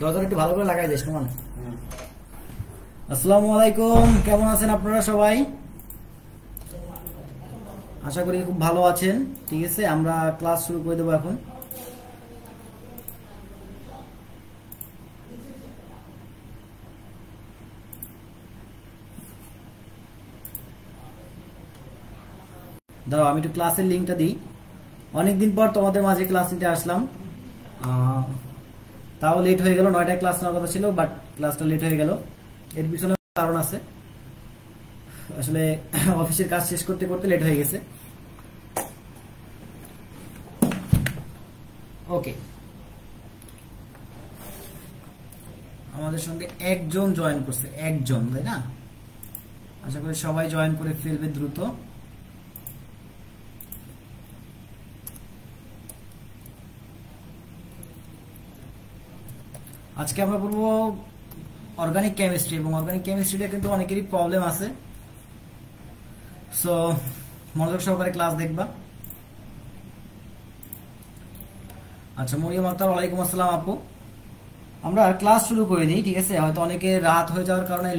দরজাটা একটু ভালো করে লাগাই দিস কেমন। আসসালামু আলাইকুম, কেমন আছেন আপনারা সবাই? আশা করি খুব ভালো আছেন। ঠিক আছে, আমরা ক্লাস শুরু করে দেবো এখন। দাঁড়াও আমি একটু ক্লাসের লিঙ্কটা দিই। অনেকদিন পর তোমাদের মাঝে ক্লাস নিতে আসলাম, তাও লেট হয়ে গেল। 9টায় ক্লাস নেওয়ার কথা ছিল, বাট ক্লাসটা লেট হয়ে গেল। এর পিছনে কারণ আছে, আসলে অফিসের কাজ শেষ করতে করতে লেট হয়ে গেছে। ওকে, আমাদের সঙ্গে একজন জয়েন করছে, একজন, তাই না? আশা করি সবাই জয়েন করে ফেলবে দ্রুত। আজকে আমরা পড়বো অর্গানিক কেমিস্ট্রি, এবং অর্গানিক কেমিস্ট্রিটা কিন্তু অনেকেরই প্রবলেম আছে। সো মনোযোগ সহকারে ক্লাস দেখবা। আচ্ছা, মরিয়ম আক্তার, ওয়ালাইকুম আসসালাম আপু। আমরা ক্লাস শুরু করে দিই, ঠিক আছে? হয়তো অনেকে রাত হয়ে যাওয়ার কারণে,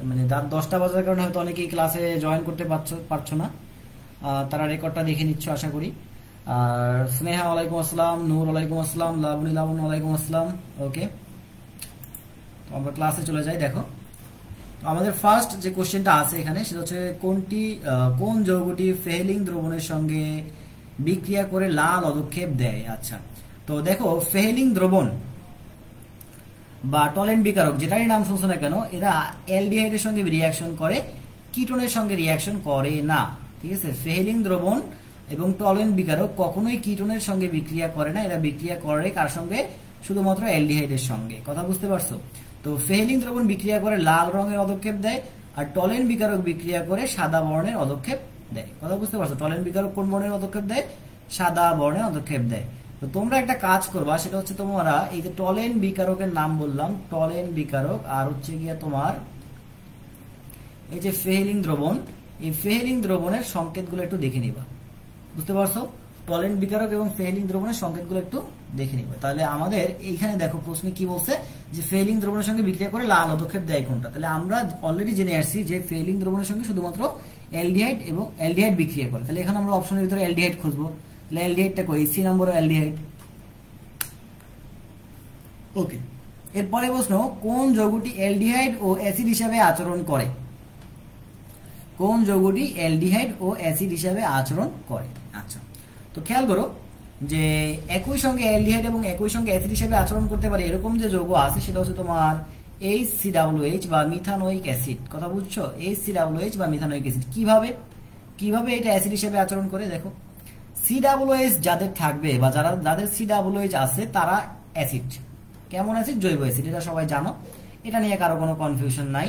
মানে রাত 10টা বাজার কারণে হয়তো অনেকেই ক্লাসে জয়েন করতে পারছো না। তারা রেকর্ডটা দেখে নিচ্ছ আশা করি। আর স্নেহা ওয়ালাইকুম আসসালাম, নূর ওয়ালাইকুম আসসালাম, লাবণী ওয়ালাইকুম আসসালাম। ওকে, তো আমরা ক্লাসে চলে যাই। দেখো, আমাদের ফার্স্ট যে কোশ্চেনটা আছে এখানে, সেটা হচ্ছে কোন যৌগটি ফেহেলিং দ্রবণের সঙ্গে বিক্রিয়া করে লাল পদক্ষেপ দেয়। আচ্ছা, তো দেখো, ফেহেলিং দ্রবণ বা টলেন্ট বিকারক, যেটারই নাম শুনছো না কেন, এরা অ্যালডিহাইডের সঙ্গে রিয়াকশন করে, কিটোনের সঙ্গে রিয়াকশন করে না। ঠিক আছে, ফেহেলিং দ্রবণ এবং টলেন্ট বিকারক কখনোই কিটোনের সঙ্গে বিক্রিয়া করে না। এরা বিক্রিয়া করে কার সঙ্গে? শুধুমাত্র অ্যালডিহাইডের সঙ্গে। কথা বুঝতে পারছো? তো ফেহেলিং দ্রবণ বিক্রিয়া করে লাল রঙের পদক্ষেপ দেয়, আর টলেন্ট বিকারক বিক্রিয়া করে সাদা বর্ণের পদক্ষেপ দেয়। কথা বুঝতে পারছো? টলেন্ট বিকারক কোন বর্ণের পদক্ষেপ দেয়? সাদা বর্ণের পদক্ষেপ দেয়। তো তোমরা একটা কাজ করবা, সেটা হচ্ছে তোমরা এই যে টলেন্ট বিকারকের নাম বললাম, টলেন্ট বিকারক, আর হচ্ছে গিয়া তোমার এই যে ফেহেলিং দ্রবণ, এই ফেহেলিং দ্রবণের সংকেতগুলো একটু দেখে নিবা। বুঝতে পারছো? টলেন্ট বিকারক এবং ফেহেলিং দ্রবণের সংকেতগুলো একটু দেখে নিবা। তাহলে আমাদের এইখানে দেখো প্রশ্নে কি বলছে, যে ফেহেলিং দ্রবণের সঙ্গে বিক্রিয়া করে লাল পদক্ষেপ দেয় কোনটা। তাহলে আমরা অলরেডি জেনে আসছি যে ফেহেলিং দ্রবণের সঙ্গে শুধুমাত্র অ্যালডিহাইড এবং অ্যালডিহাইড বিক্রিয়া করে। তাহলে এখানে আমরা অপশনের ভিতরে অ্যালডিহাইড খুঁজবো। তাহলে অ্যালডিহাইডটা কই? সি নম্বর অ্যালডিহাইড। ওকে, এরপরে প্রশ্ন, কোন যৌগটি অ্যালডিহাইড ও অ্যাসিড হিসাবে আচরণ করে? কোন যৌগটি অ্যালডিহাইড ও অ্যাসিড হিসাবে আচরণ করে? আচ্ছা, তো খেয়াল করো যে একই সঙ্গে অ্যালডিহাইড এবং একই সঙ্গে অ্যাসিড হিসাবে আচরণ করতে পারে এরকম যে যৌগ আছে, সেটা হচ্ছে তোমার HCOH বা মিথানোয়িক অ্যাসিড। কথা বুঝছো? HCOH বা মিথানোয়িক অ্যাসিড। কিভাবে এটা অ্যাসিড হিসাবে আচরণ করে? দেখো, COH যাদের থাকবে বা যাদের COH আছে তারা অ্যাসিড। কেমন অ্যাসিড? জৈব অ্যাসিড। এটা সবাই জানো, এটা নিয়ে কারো কোনো কনফিউশন নাই।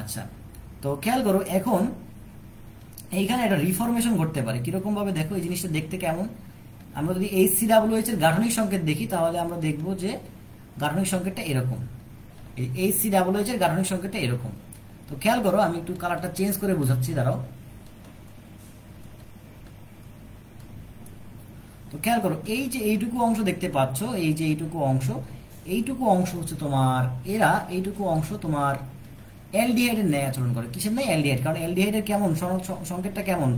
আচ্ছা, তো খেয়াল করো, এখন এইখানে একটা রিফরমেশন ঘটতে পারে। কিরকম ভাবে? দেখো, এই জিনিসটা দেখতে কেমন। আমরা যদি HCOH এর গাঠনিক সংকেত দেখি, তাহলে আমরা দেখব যে গাঠনিক সংকেতটা এরকম। এই HCOH এর গাঠনিক সংকেতটা এরকম। তো খেয়াল করো, আমি একটু কালারটা চেঞ্জ করে বোঝাচ্ছি, দাঁড়াও। তো খেয়াল করো, এই যে এইটুকু অংশ দেখতে পাচ্ছ, এই যে এইটুকু অংশ হচ্ছে তোমার, এরা এইটুকু অংশ তোমার অ্যালডিহাইডের ন্যায় আচরণ করে। কিসের ন্যায়? অ্যালডিহাইড। কারণ অ্যালডিহাইডের কেমন সংকেতটা কেমন?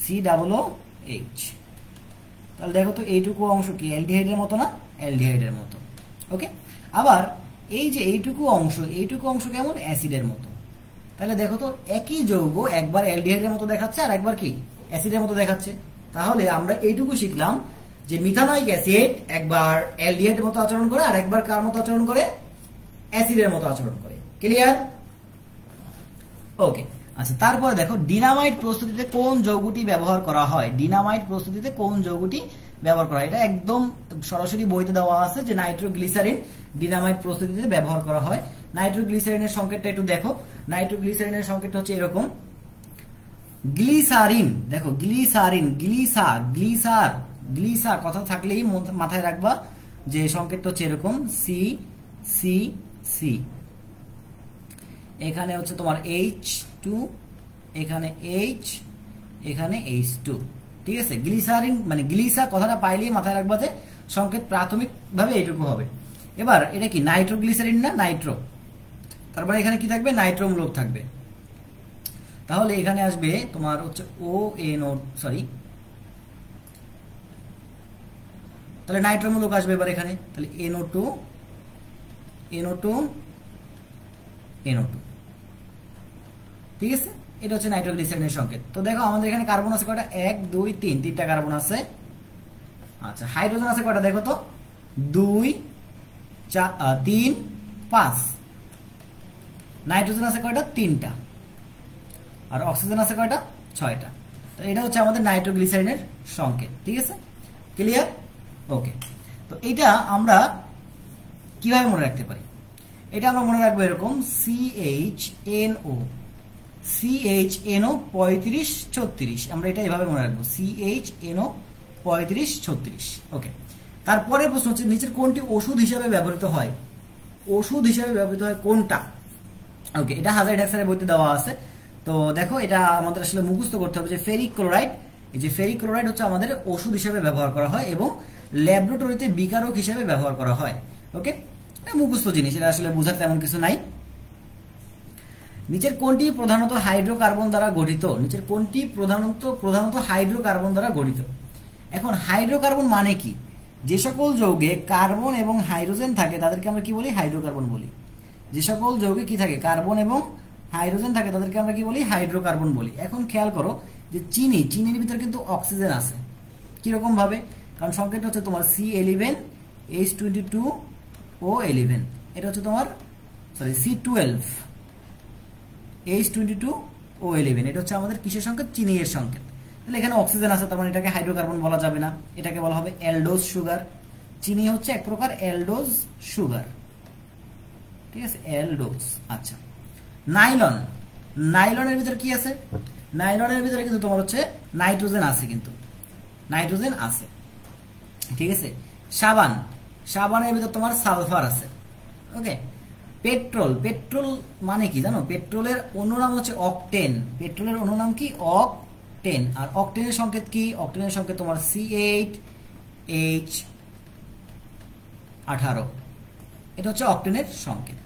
COOH। তাহলে দেখো তো, এইটুকু অংশ কি অ্যালডিহাইডের মতো না? অ্যালডিহাইডের মতো। ওকে, আবার এই যে এইটুকু অংশ কেমন? অ্যাসিডের মতো। তাহলে দেখো তো, একই যৌগ একবার অ্যালডিহাইডের মতো দেখাচ্ছে আর একবার কি অ্যাসিডের মতো দেখাচ্ছে। তাহলে আমরা এইটুকু শিখলাম যে মিথানোয়িক অ্যাসিড একবার অ্যালডিহাইডের মতো আচরণ করে আর একবার কার মতো আচরণ করে? অ্যাসিডের মতো আচরণ করে। ক্লিয়ার? ওকে, আচ্ছা, তারপরে দেখো, ডিনামাইট প্রস্তুতিতে কোন যৌগটি ব্যবহার করা হয়? ডিনামাইট প্রস্তুতিতে কোন যৌগটি ব্যবহার করা হয়? এটা একদম সরাসরি বইতে দেওয়া আছে যে নাইট্রোগ্লিসারিন ডিনামাইট প্রস্তুতিতে ব্যবহার করা হয়। নাইট্রোগ্লিসারিনের সংকেতটা একটু দেখো। নাইট্রোগ্লিসারিনের সংকেতটা হচ্ছে এরকম, গ্লিসারিন। দেখো, গ্লিসারিন, গ্লিসার কথা থাকলেই মাথায় রাখবা যে সংকেতটা হচ্ছে এরকম, C। এখানে হচ্ছে তোমার H2, এখানে H, এখানে H2। ঠিক আছে, গ্লিসারিন মানে গ্লিসা কথাটা পাইলেই মাথায় রাখবা যে সংকেত প্রাথমিকভাবে এইটুকু হবে। এবার এটা কি নাইট্রোগ্লিসারিন না, নাইট্রো, তারপরে এখানে কি থাকবে, নাইট্রোমূলক থাকবে। তাহলে এখানে আসবে তোমার হচ্ছে ও এন ও, সরি, তাহলে নাইট্রোমূলক আসবে এবার এখানে, তাহলে NO2 NO2 NO2, ঠিক আছে। এটা হচ্ছে নাইট্রোগ্লিসারিনের সংকেত। তো দেখো আমাদের এখানে কার্বন আছে কয়টা, 1 2 3, তিনটা কার্বন আছে। আচ্ছা, হাইড্রোজেন আছে কয়টা দেখো তো, 2 3 5, নাইট্রোজেন আছে কয়টা, 3টা, আর অক্সিজেন আছে কয়টা, 6টা। তো এটা হচ্ছে আমাদের নাইট্রোগ্লিসারিনের সংকেত, ঠিক আছে, ক্লিয়ার, ওকে। তো এটা আমরা কিভাবে মনে রাখতে পারি, এটা আমরা মনে রাখবো এরকম CHNO, CHNO 35 36, আমরা এটা এভাবে মনে রাখবো CHNO 35 36, ওকে। তারপরে প্রশ্ন হচ্ছে নিচের কোনটি ওষুধ হিসাবে ব্যবহৃত হয়, ওষুধ হিসাবে ব্যবহৃত হয় কোনটা, ওকে। এটা হাজার ড্যাক্সারের বইতে দেওয়া আছে। তো দেখো এটা আমাদের আসলে মুখস্থ করতে হবে যে ফেরিক ক্লোরাইড, এই যে ফেরিক ক্লোরাইড হচ্ছে আমাদের ওষুধ হিসাবে ব্যবহার করা হয় এবং ল্যাবরেটরিতে বিকারক হিসাবে ব্যবহার করা হয়, ওকে। মুখস্থ জিনিস, এটা আসলে বোঝার তেমন কিছু নাই। নিচের কোনটি প্রধানত হাইড্রোকার্বন দ্বারা গঠিত, নিচের কোনটি প্রধানত হাইড্রোকার্বন দ্বারা গঠিত। এখন হাইড্রোকার্বন মানে কি, যে সকল যৌগে কার্বন এবং হাইড্রোজেন থাকে তাদেরকে আমরা কি বলি, হাইড্রোকার্বন বলি। যে সকল যৌগে কি থাকে, কার্বন এবং হাইড্রোজেন থাকে তাদেরকে আমরা কি বলি, হাইড্রোকার্বন বলি। এখন খেয়াল করো যে চিনির ভিতরে কিন্তু অক্সিজেন আছে, কিরকম ভাবে, কারণ সংকেতটা হচ্ছে তোমার C11 H22 O11, এটা হচ্ছে তোমার সরি C12 H22 O11, এটা হচ্ছে আমাদের কিসের সংকেত, চিনি এর সংকেত। তাহলে এখানে অক্সিজেন আছে, তার মানে এটাকে হাইড্রোকার্বন বলা যাবে না, এটাকে বলা হবে অ্যালডোজ সুগার। চিনি হচ্ছে এক প্রকার অ্যালডোজ সুগার, ঠিক আছে, অ্যালডোজ। আচ্ছা, নাইলন, নাইলনের ভিতরে কি আছে, নাইলনের ভিতরে কিন্তু তোমার হচ্ছে নাইট্রোজেন আছে, কিন্তু নাইট্রোজেন আছে, ঠিক আছে। সাবান, সাবানের ভিতর তোমার সালফার আছে, ওকে। পেট্রোল, পেট্রোল মানে কি জানো, পেট্রোলের অন্য নাম হচ্ছে অকটেন, পেট্রোলের অন্য নাম কি, অকটেন। আর অকটেনের সংকেত কি, অকটেনের সংকেত তোমার C8H18, এটা হচ্ছে অকটেনের সংকেত।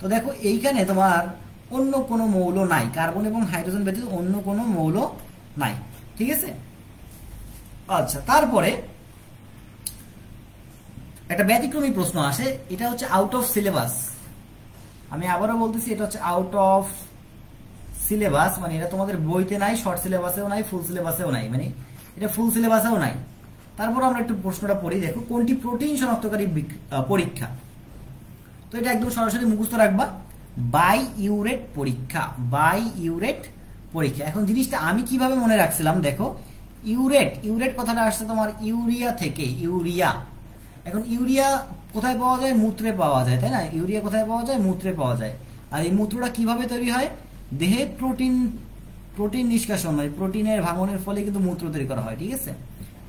তো দেখো এইখানে তোমার অন্য কোনো মৌল নাই, কার্বন এবং হাইড্রোজেন ব্যতীত অন্য কোনো মৌল নাই, ঠিক আছে। আচ্ছা, তারপরে একটা ব্যতিক্রমী প্রশ্ন আসে, এটা হচ্ছে আউট অফ সিলেবাস। আমি আবারও বলতেছি, এটা হচ্ছে আউট অফ সিলেবাস, মানে এটা তোমাদের বইতে নাই, শর্ট সিলেবাসেও নাই, ফুল সিলেবাসেও নাই, মানে এটা ফুল সিলেবাসেও নাই। তারপর আমরা একটু প্রশ্নটা পড়ি, দেখো কোনটি প্রোটিন শনাক্তকারী পরীক্ষা। তো এটা একদম সরাসরি মুখস্থ রাখবা, বাই ইউরেট পরীক্ষা, বাই ইউরেট পরীক্ষা। এখন জিনিসটা আমি কিভাবে মনে রাখছিলাম, দেখো ইউরেট, ইউরেট কথাটা আসছে তোমার ইউরিয়া থেকে, ইউরিয়া। এখন ইউরিয়া কোথায় পাওয়া যায়, মূত্রে পাওয়া যায়, তাই না, ইউরিয়া কোথায় পাওয়া যায়, মূত্রে পাওয়া যায়। আর এই মূত্রটা কিভাবে তৈরি হয়, দেহে প্রোটিন নিষ্কাশন, মানে প্রোটিনের ভাঙনের ফলে কিন্তু মূত্র তৈরি করা হয়, ঠিক আছে,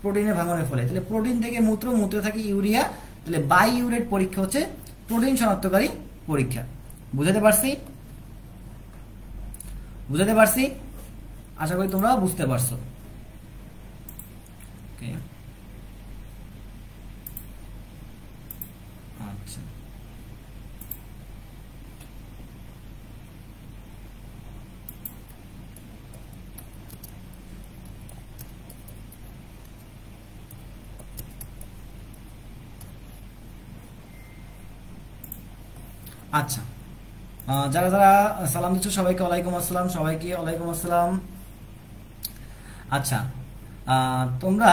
প্রোটিনের ভাঙনের ফলে। তাহলে প্রোটিন থেকে মূত্রে থাকে ইউরিয়া, তাহলে বাই ইউরেট পরীক্ষা হচ্ছে প্রোটিন শনাক্তকারী পরীক্ষা। বুঝাতে পারছি, বুঝাতে পারছি, আশা করি তোমরা বুঝতে পারছো, ওকে। আচ্ছা, আচ্ছা, যারা যারা সালাম দিচ্ছ সবাইকে ওয়ালাইকুম আসসালাম, সবাইকে ওয়ালাইকুম আসসালাম। আচ্ছা, তোমরা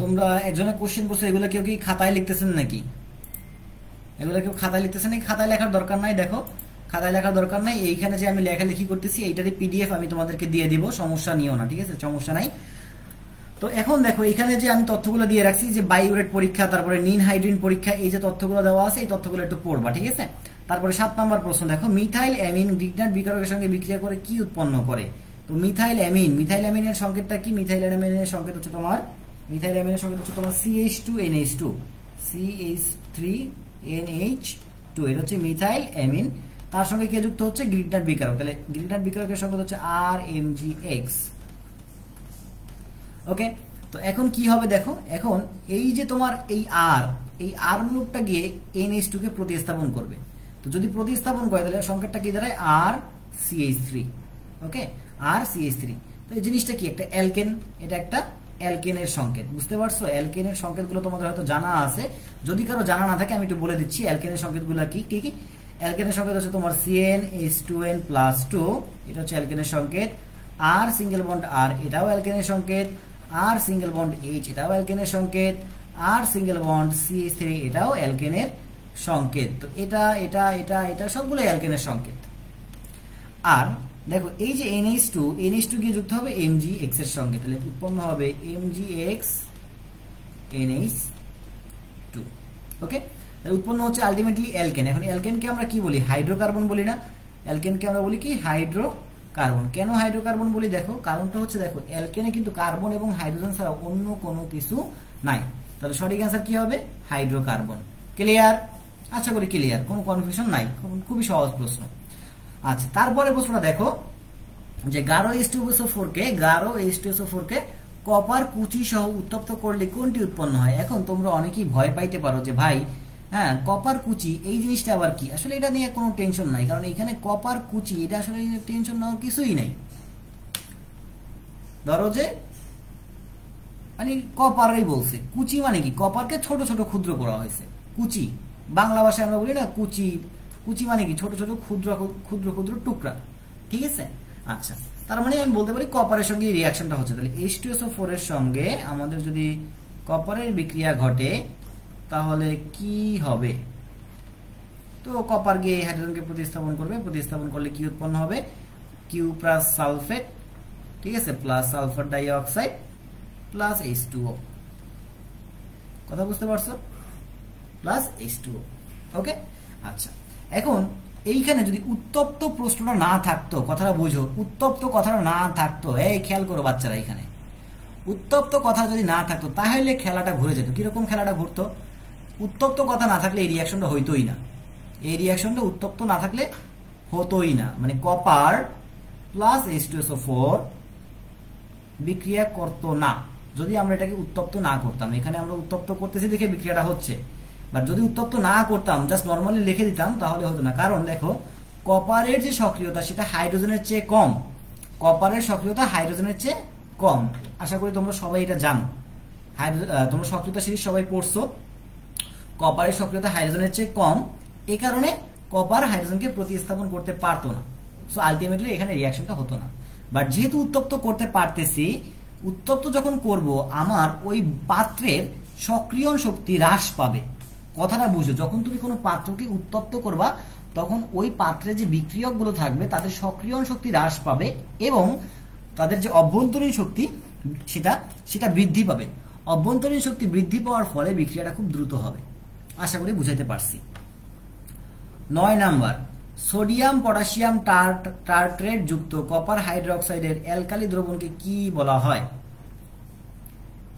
তোমরা একজনের কোশ্চেন করছো, এগুলো কেউ কি খাতায় লিখতেছেন নাকি, এগুলো কেউ খাতায় লিখতেছেন নাকি? খাতায় লেখার দরকার নাই, দেখো খাতায় লেখার দরকার নাই, এইখানে যে আমি লেখালেখি করতেছি এইটারই পিডিএফ আমি তোমাদেরকে দিয়ে দিব, সমস্যা নিও না, ঠিক আছে, সমস্যা নাই। তো এখন দেখো এখানে যে আমি তথ্যগুলো দিয়ে রাখছি, যে বায়োরেট পরীক্ষা, তারপরে নিন হাইড্রিন পরীক্ষা, এই যে তথ্যগুলো দেওয়া আছে এই তথ্যগুলো একটু পড়বা, ঠিক আছে। তারপরে 7 নম্বর প্রশ্ন দেখো, মিথাইল অ্যামিন গ্রিগনাট বিকারকের সঙ্গে বিক্রিয়া করে কি উৎপন্ন করে। তো মিথাইল অ্যামিনের সংকেতটা কি, মিথাইল অ্যামিনের সংকেত হচ্ছে তোমার, মিথাইল অ্যামিনের সংকেত হচ্ছে তোমার CH2NH2, CH3NH2, এটা হচ্ছে মিথাইল অ্যামিন। তার সঙ্গে কে যুক্ত হচ্ছে, গ্রিগনাট বিকারক, তাহলে গ্রিগনাট বিকারকের সংকেত হচ্ছে RMgX, ওকে। তো এখন কি হবে দেখো, এখন এই যে তোমার এই আর মূলকটা গিয়ে NH2 কে প্রতিস্থাপন করবে। তো যদি প্রতিস্থাপন করে তাহলে সংকেতটা কি দাঁড়ায় RCH3। ওকে, RCH3। তো এই জিনিসটা কি, একটা অ্যালকেন, এটা একটা অ্যালকেনের সংকেত, বুঝতে পারছো? অ্যালকেনের সংকেতগুলো তোমাদের হয়তো জানা আছে, যদি কারো জানা না থাকে আমি একটু বলে দিচ্ছি অ্যালকেনের সংকেতগুলো কি কি কি। অ্যালকেনের সংকেত হচ্ছে তোমার CnH2n+2, এটা হচ্ছে অ্যালকেনের সংকেত। আর সিঙ্গেল বন্ড আর, এটাও অ্যালকেনের সংকেত। আর সিঙ্গেল বন্ড H, এটাও অ্যালকেনের সংকেত। আর সিঙ্গেল বন্ড CH3, এটাও অ্যালকেনের সংকেত। তো এটা এটা এটা এটা সবগুলো অ্যালকেনের সংকেত। আর দেখো এই যে NH2 গিয়ে যুক্ত হবে MgX এর সঙ্গে, তাহলে উৎপন্ন হবে MgX NH2। ওকে, তাহলে উৎপন্ন হচ্ছে আলটিমেটলি অ্যালকেন। এখন অ্যালকেনকে আমরা কি বলি? হাইড্রোকার্বন বলি না? অ্যালকেনকে আমরা বলি কি? হাইড্রোকার্বন। কেন হাইড্রোকার্বন বলি দেখো, কারণটা হচ্ছে দেখো এলকেনে কিন্তু কার্বন এবং হাইড্রোজেন ছাড়া অন্য কোনো কিছু নাই। তাহলে সঠিক অ্যান্সার কি হবে? হাইড্রোকার্বন। ক্লিয়ার? আশা করি ক্লিয়ার, কোনো কনফিউশন নাই, খুবই সহজ প্রশ্ন। আচ্ছা, তারপরে প্রশ্নটা দেখো যে গাঢ় H2SO4 কে কপার কুচি সহ উত্তপ্ত করলে কোনটি উৎপন্ন হয়? এখন তোমরা অনেকেই ভয় পাইতে পারো যে ভাই হ্যাঁ কপার কুচি এই জিনিসটা আবার কি। আসলে এটা নিয়ে কোনো টেনশন নাই, কারণ এখানে কপার কুচি এটা আসলে টেনশন নেওয়ার কিছুই নাই। ধরো যে মানে কপারই বলছে, কুচি মানে কি? কপারকে ছোট ছোট ক্ষুদ্র করা হয়েছে, কুচি। বাংলা ভাষায় আমরা বলি না কুচি, কুচি মানে কি? ছোট ছোট ক্ষুদ্র ক্ষুদ্র ক্ষুদ্র টুকরা, ঠিক আছে? আচ্ছা, তার মানে আমি বলতে পারি কপারের সঙ্গে এই রিয়াকশনটা হচ্ছে। তাহলে H2SO4 এর সঙ্গে আমাদের যদি কপারের বিক্রিয়া ঘটে তাহলে কি হবে? তো কপার গিয়ে হাইড্রোজেনকে প্রতিস্থাপন করবে, প্রতিস্থাপন করলে কি উৎপন্ন হবে? কিউ প্লাস সালফেট, ঠিক আছে, plus sulphur dioxide plus H2O। কথা বুঝতে পারছো? Plus H2O। ওকে, আচ্ছা, এখন এইখানে যদি উত্তপ্ত প্রশ্নটা না থাকতো, কথাটা বুঝো, উত্তপ্ত কথাটা না থাকতো, এই খেয়াল করো বাচ্চারা, এখানে উত্তপ্ত কথা যদি না থাকতো তাহলে খেলাটা ঘুরে যেত। কিরকম খেলাটা ঘুরতো? উত্তপ্ত কথা না থাকলে এই রিয়াকশনটা হইতোই না, এই রিয়াকশনটা উত্তপ্ত না থাকলে হতোই না। মানে কপার প্লাস H2SO4 বিক্রিয়া করতো না যদি আমরা এটাকে উত্তপ্ত না করতাম। এখানে আমরা উত্তপ্ত করতেছি দেখে বিক্রিয়াটা হচ্ছে, বাট যদি উত্তপ্ত না করতাম, জাস্ট নর্মালি লিখে দিতাম, তাহলে হতো না। কারণ দেখো কপারের যে সক্রিয়তা সেটা হাইড্রোজেনের চেয়ে কম, কপারের সক্রিয়তা হাইড্রোজেনের চেয়ে কম। আশা করি তোমরা সবাই এটা জানো, তোমরা সক্রিয়তা সিরিজ সবাই পড়ছো। কপারের সক্রিয়তা হাইড্রোজেনের চেয়ে কম, এই কারণে কপার হাইড্রোজেনকে প্রতিস্থাপন করতে পারতো না। সো আলটিমেটলি এখানে রিয়াকশনটা হতো না। বাট যেহেতু উত্তপ্ত করতে পারতেছি, উত্তপ্ত যখন করব আমার ওই পাত্রের সক্রিয়ণ শক্তি হ্রাস পাবে। কথাটা বুঝো, যখন তুমি কোনো পাত্রকে উত্তপ্ত করবা তখন ওই পাত্রে যে বিক্রিয়কগুলো থাকবে তাদের সক্রিয়ণ শক্তি হ্রাস পাবে এবং তাদের যে অভ্যন্তরীণ শক্তি সেটা বৃদ্ধি পাবে। অভ্যন্তরীণ শক্তি বৃদ্ধি পাওয়ার ফলে বিক্রিয়াটা খুব দ্রুত হবে। আশা করি বুঝাইতে পারছি। 9 নাম্বার, সোডিয়াম পটাশিয়াম টার্ট্রেট যুক্ত কপার হাইড্রোক্সাইডের অ্যালকালি দ্রবণকে কি বলা হয়?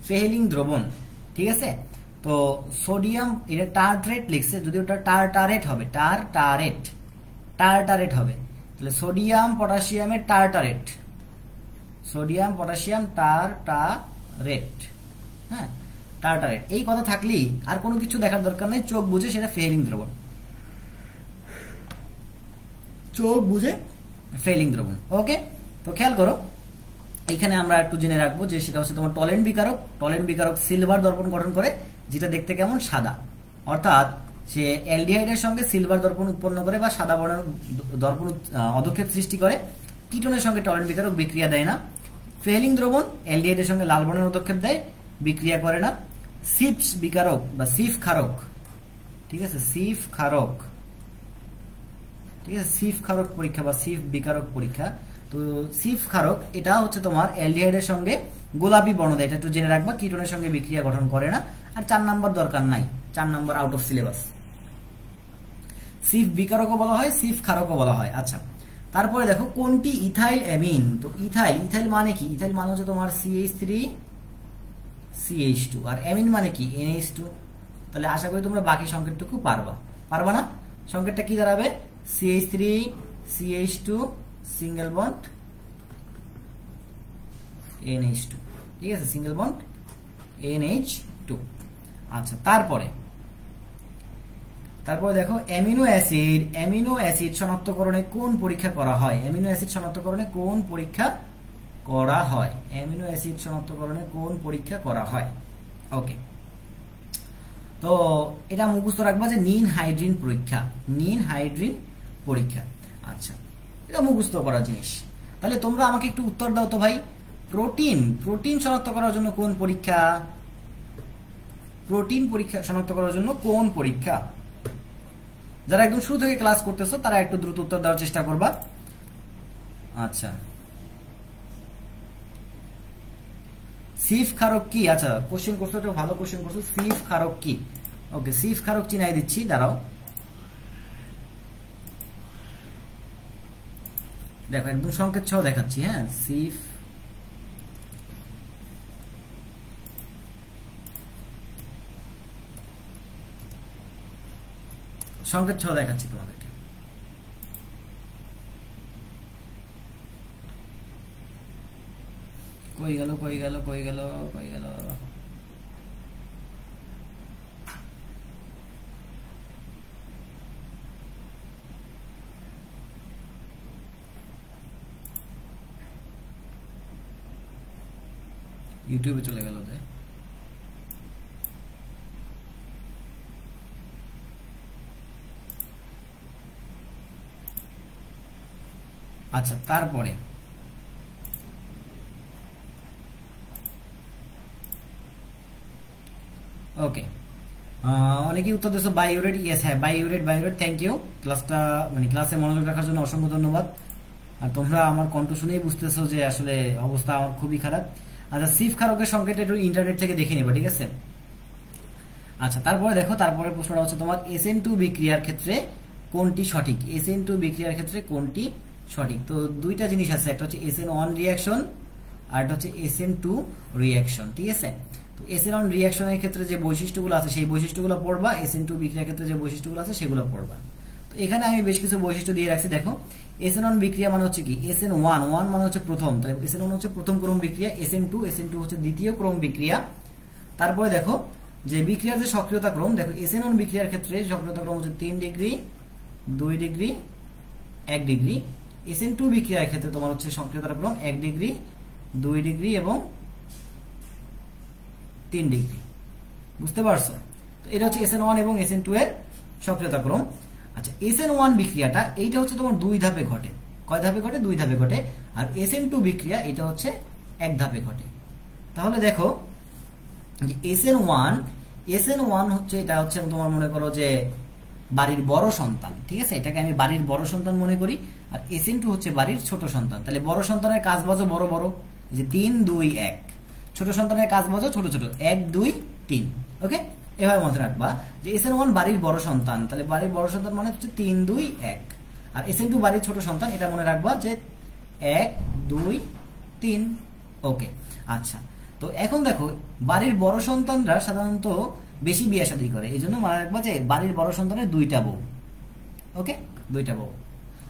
ফেহেলিং দ্রবণ, ঠিক আছে। তো সোডিয়াম, এটা টার্ট্রেট লিখছে, যদি ওটা টার্টারেট হবে, টার্টারেট হবে। তাহলে সোডিয়াম পটাশিয়ামের টার্টারেট, সোডিয়াম পটাশিয়াম টার্টারেট, হ্যাঁ টার্টারেট। এই কথা থাকলেই আর কোনো কিছু দেখার দরকার নেই, চোখ বুঝে সেটা ফেহেলিং দ্রবণ, চোখ বুঝে ফেহেলিং দ্রবণ। ওকে, তো খেয়াল করো এখানে আমরা একটু জেনে রাখবো যে সেটা হচ্ছে তোমার টলেন্ট বিকারক। টলেন্ট বিকারক সিলভার দর্পণ গঠন করে, যেটা দেখতে কেমন সাদা, অর্থাৎ সে অ্যালডিহাইডের সঙ্গে সিলভার দর্পণ উৎপন্ন করে বা সাদা বর্ণের দর্পণ অধক্ষেপ সৃষ্টি করে। কিটোনের সঙ্গে টলেন্ট বিকারক বিক্রিয়া দেয় না। ফেহেলিং দ্রবণ অ্যালডিহাইডের সঙ্গে লাল বর্ণের অধক্ষেপ দেয়, বিক্রিয়া করে না। সিপস বিকারক বা সিফ ক্ষারক, ঠিক আছে, সিফ ক্ষারক, ঠিক আছে, সিফ ক্ষারক পরীক্ষা বা সিফ বিকারক পরীক্ষা। তো সিফ ক্ষারক এটা হচ্ছে তোমার অ্যালডিহাইডের সঙ্গে গোলাপি বর্ণ দেয়, এটা একটু জেনে রাখবা। কিটোনের সঙ্গে বিক্রিয়া গঠন করে না। আর 4 নাম্বার দরকার নাই, 4 number out of syllabus. Saif বিকারকও বলা হয়, সিফ ক্ষারকও বলা হয়। আচ্ছা, তারপরে দেখো কোনটি ইথাইল অ্যামিন? তো ইথাইল মানে কি? ইথাইল মানে হচ্ছে তোমার CH3 CH2, আর অ্যামিন মানে কি? NH2। তাহলে আশা করি তোমরা বাকি সংকেতটুকু পারবা না? সংকেতটা কি দাঁড়াবে? CH3 CH2 single bond NH2, ঠিক আছে, সিঙ্গেল বন্ড NH2। আচ্ছা, তারপরে দেখো অ্যামিনো অ্যাসিড শনাক্তকরণে কোন পরীক্ষা করা হয়? অ্যামিনো অ্যাসিড শনাক্তকরণে কোন পরীক্ষা করা হয়? অ্যামিনো অ্যাসিড শনাক্তকরণে কোন পরীক্ষা করা হয়? ওকে, তো এটা মুখস্থ রাখবা যে নিন হাইড্রিন পরীক্ষা। আচ্ছা, এটা মুখস্থ করা জিনিস। তাহলে তোমরা আমাকে একটু উত্তর দাও তো ভাই, প্রোটিন শনাক্ত করার জন্য কোন পরীক্ষা? প্রোটিন পরীক্ষা শনাক্ত করার জন্য কোন পরীক্ষা? যারা একদম শুরু থেকে ক্লাস করতেছো তারা একটু দ্রুত উত্তর দেওয়ার চেষ্টা করবা। আচ্ছা, সিফ ক্ষারক কি? আচ্ছা, কোশ্চেন করছো, একটা ভালো কোশ্চেন করছো। সিফ ক্ষারক কি? ওকে, সিফ ক্ষারক চিনাই দিচ্ছি, দাঁড়াও। দেখো একদম সংকেত সহ দেখাচ্ছি। হ্যাঁ, সিফ সংকেত সহ দেখাচ্ছি তোমাদেরকে। কই গেল? ইউটিউবে চলে গেল যে। আচ্ছা, তারপরে ওকে, অনেকেই উত্তর দিয়েছো বায়োরেট। ইয়েস, হ্যাঁ, বায়োরেট। Thank you. ক্লাসটা ক্লাসে মনোযোগ রাখার জন্য অসংখ্য ধন্যবাদ। আর তোমরা আমার কণ্ঠ শুনেই বুঝতেছো যে আসলে অবস্থা আমার খুবই খারাপ। আচ্ছা, সিফ ক্ষারকের সংকেত একটু ইন্টারনেট থেকে দেখে নেবা, ঠিক আছে? আচ্ছা, তারপরে দেখো, তারপরে প্রশ্নটা হচ্ছে তোমার SN2 বিক্রিয়ার ক্ষেত্রে কোনটি সঠিক? SN2 বিক্রিয়ার ক্ষেত্রে কোনটি সঠিক? তো দুইটা জিনিস আছে, একটা হচ্ছে SN1 রিঅ্যাকশন আর একটা হচ্ছে SN2 রিঅ্যাকশন, ঠিক আছে? তো SN1 রিঅ্যাকশনের ক্ষেত্রে যে বৈশিষ্ট্যগুলো আছে সেই বৈশিষ্ট্যগুলো পড়বা, SN2 বিক্রিয়ার ক্ষেত্রে যে বৈশিষ্ট্যগুলো আছে সেগুলো পড়বা। তো এখানে আমি বেশ কিছু বৈশিষ্ট্য দিয়ে রাখছি। দেখো, SN1 বিক্রিয়া মানে হচ্ছে কি? SN1 মানে হচ্ছে প্রথম, তাহলে SN1 হচ্ছে প্রথম ক্রম বিক্রিয়া, SN2 হচ্ছে দ্বিতীয় ক্রম বিক্রিয়া। তারপরে দেখো যে বিক্রিয়ার যে সক্রিয়তা ক্রম, দেখো SN1 বিক্রিয়ার ক্ষেত্রে সক্রিয়তা ক্রম হচ্ছে 3 ডিগ্রি, 2 ডিগ্রি, 1 ডিগ্রি। SN2 বিক্রিয়ার ক্ষেত্রে তোমার হচ্ছে সক্রিয়তা ক্রম 1 ডিগ্রি, 2 ডিগ্রি এবং 3 ডিগ্রি। বুঝতে পারছো? তো এটা হচ্ছে SN1 এবং SN2 এর সক্রিয়তা ক্রম। আচ্ছা, SN1 বিক্রিয়াটা এইটা হচ্ছে তোমার 2 ধাপে ঘটে। কয় ধাপে ঘটে? 2 ধাপে ঘটে। আর SN2 বিক্রিয়া এটা হচ্ছে 1 ধাপে ঘটে। তাহলে দেখো SN1 হচ্ছে, এটা হচ্ছে তোমার মনে করো যে বাড়ির বড় সন্তান, ঠিক আছে? এটাকে আমি বাড়ির বড় সন্তান মনে করি। আর SN2 হচ্ছে বাড়ির ছোট সন্তান। তাহলে বড় সন্তানের কাজ বাজো বড় বড়, যে 3 2 1। ছোট সন্তানের কাজ বাজো ছোট ছোট, 1 2 3। ওকে, এভাবে মনে রাখবা যে SN1 বাড়ির বড় সন্তান, তাহলে বাড়ির বড় সন্তান মানে হচ্ছে 3 2 1। আর SN2 বাড়ির ছোট সন্তান, এটা মনে রাখবা যে 1 2 3। ওকে, আচ্ছা, তো এখন দেখো বাড়ির বড় সন্তানরা সাধারণত বেশি বিয়ে শাদী করে, এই জন্য মনে রাখবা যে বাড়ির বড় সন্তানের 2টা বউ। ওকে, 2টা বউ।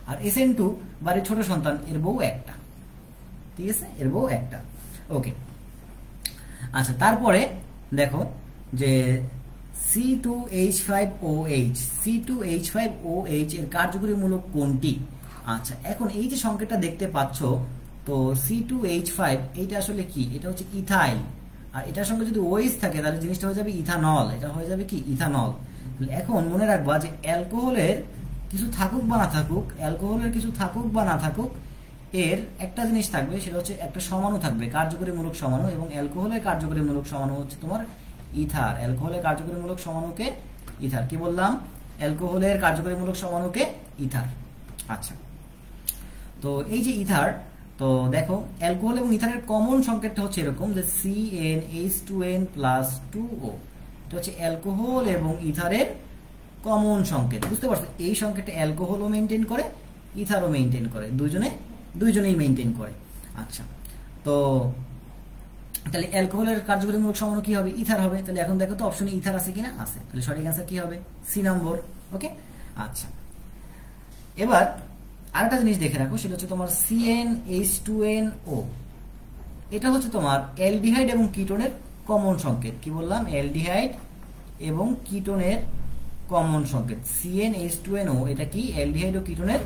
আর SN2 বাড়ির ছোট সন্তান, এর বউ একটা, ঠিক আছে? এর বউ একটা। ওকে, আচ্ছা, তারপরে দেখো যে C2H5OH এর কার্যকরী মূলক কোনটি? আচ্ছা, এখন এই যে সংকেতটা দেখতে পাচ্ছ, তো C2H5 এইটা আসলে কি? এটা হচ্ছে ইথাইল। আর এটার সঙ্গে যদি OH থাকে তাহলে জিনিসটা হয়ে যাবে ইথানল। এটা হয়ে যাবে কি? ইথানল। এখন মনে রাখবা যে অ্যালকোহলের কিছু থাকুক বা না থাকুক, এর একটা জিনিস থাকবে, সেটা হচ্ছে একটা সমাণু থাকবে, কার্যকরীমূলক সমাণু। এবং অ্যালকোহলের কার্যকরীমূলক সমাণু হচ্ছে তোমার ইথার। অ্যালকোহলের কার্যকরীমূলক সমাণুকে ইথার। কি বললাম? অ্যালকোহলের কার্যকরীমূলক সমাণুকে ইথার। আচ্ছা, তো এই যে ইথার, তো দেখো অ্যালকোহল এবং ইথারের কমন সংকেতটা হচ্ছে এরকম যে CnH2n+2O। এটা হচ্ছে অ্যালকোহল এবং ইথারের কমন সংকেত। বুঝতে পারছো? এই সংকেতটা অ্যালকোহলও মেনটেন করে, ইথারও মেনটেন করে, দুইজনেই মেনটেন করে। আচ্ছা, তো তাহলে অ্যালকোহলের কার্যকরীমূলক সমাণু কি হবে? ইথার হবে। তাহলে এখন দেখো তো অপশনে ইথার আছে কিনা? আছে। তাহলে সঠিক অ্যান্সার কি হবে? সি নম্বর। ওকে, আচ্ছা, এবার আরেকটা জিনিস দেখে রাখো, সেটা হচ্ছে তোমার CnH2nO। এটা হচ্ছে তোমার অ্যালডিহাইড এবং কিটোনের কমন সংকেত। কি বললাম? অ্যালডিহাইড এবং কিটোনের কমন সংকেত। CnH2NO এটা কি? অ্যালডিহাইড ও কিটোনের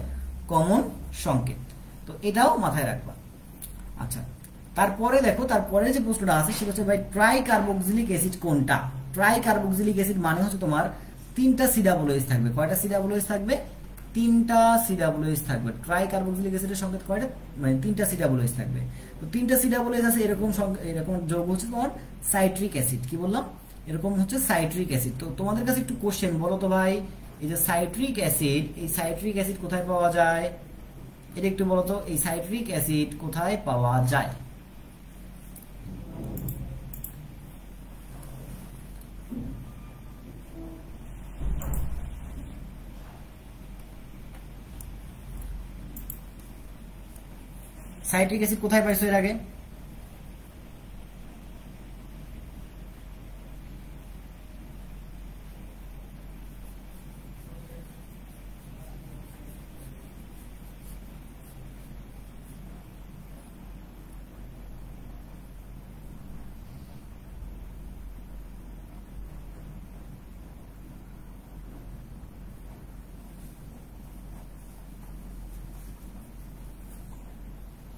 কমন সংকেত। তো এটাও মাথায় রাখবা। আচ্ছা, তারপরে দেখো, তারপরে যে প্রশ্নটা আছে সেটা হচ্ছে ভাই ট্রাই কার্বক্সিলিক অ্যাসিড কোনটা? ট্রাই কার্বক্সিলিক অ্যাসিড মানে হচ্ছে তোমার 3টা COOH থাকবে। কয়টা COOH থাকবে? 3টা COOH থাকবে। ট্রাই কার্বক্সিলিক অ্যাসিডের সংকেত কয়টা? মানে 3টা COOH থাকবে। তো 3টা COOH আছে, এরকম এরকম যৌগ হচ্ছে তোমার সাইট্রিক অ্যাসিড। কি বললাম? এরকম হচ্ছে সাইট্রিক অ্যাসিড। তো তোমাদের কাছে একটু কোশ্চেন, বলো তো ভাই, এই যে সাইট্রিক অ্যাসিড, এই সাইট্রিক অ্যাসিড কোথায় পাওয়া যায়? এটা একটু বলো তো, এই সাইট্রিক অ্যাসিড কোথায় পাওয়া যায়? সাইট্রিক অ্যাসিড কোথায় পাইছো এর আগে?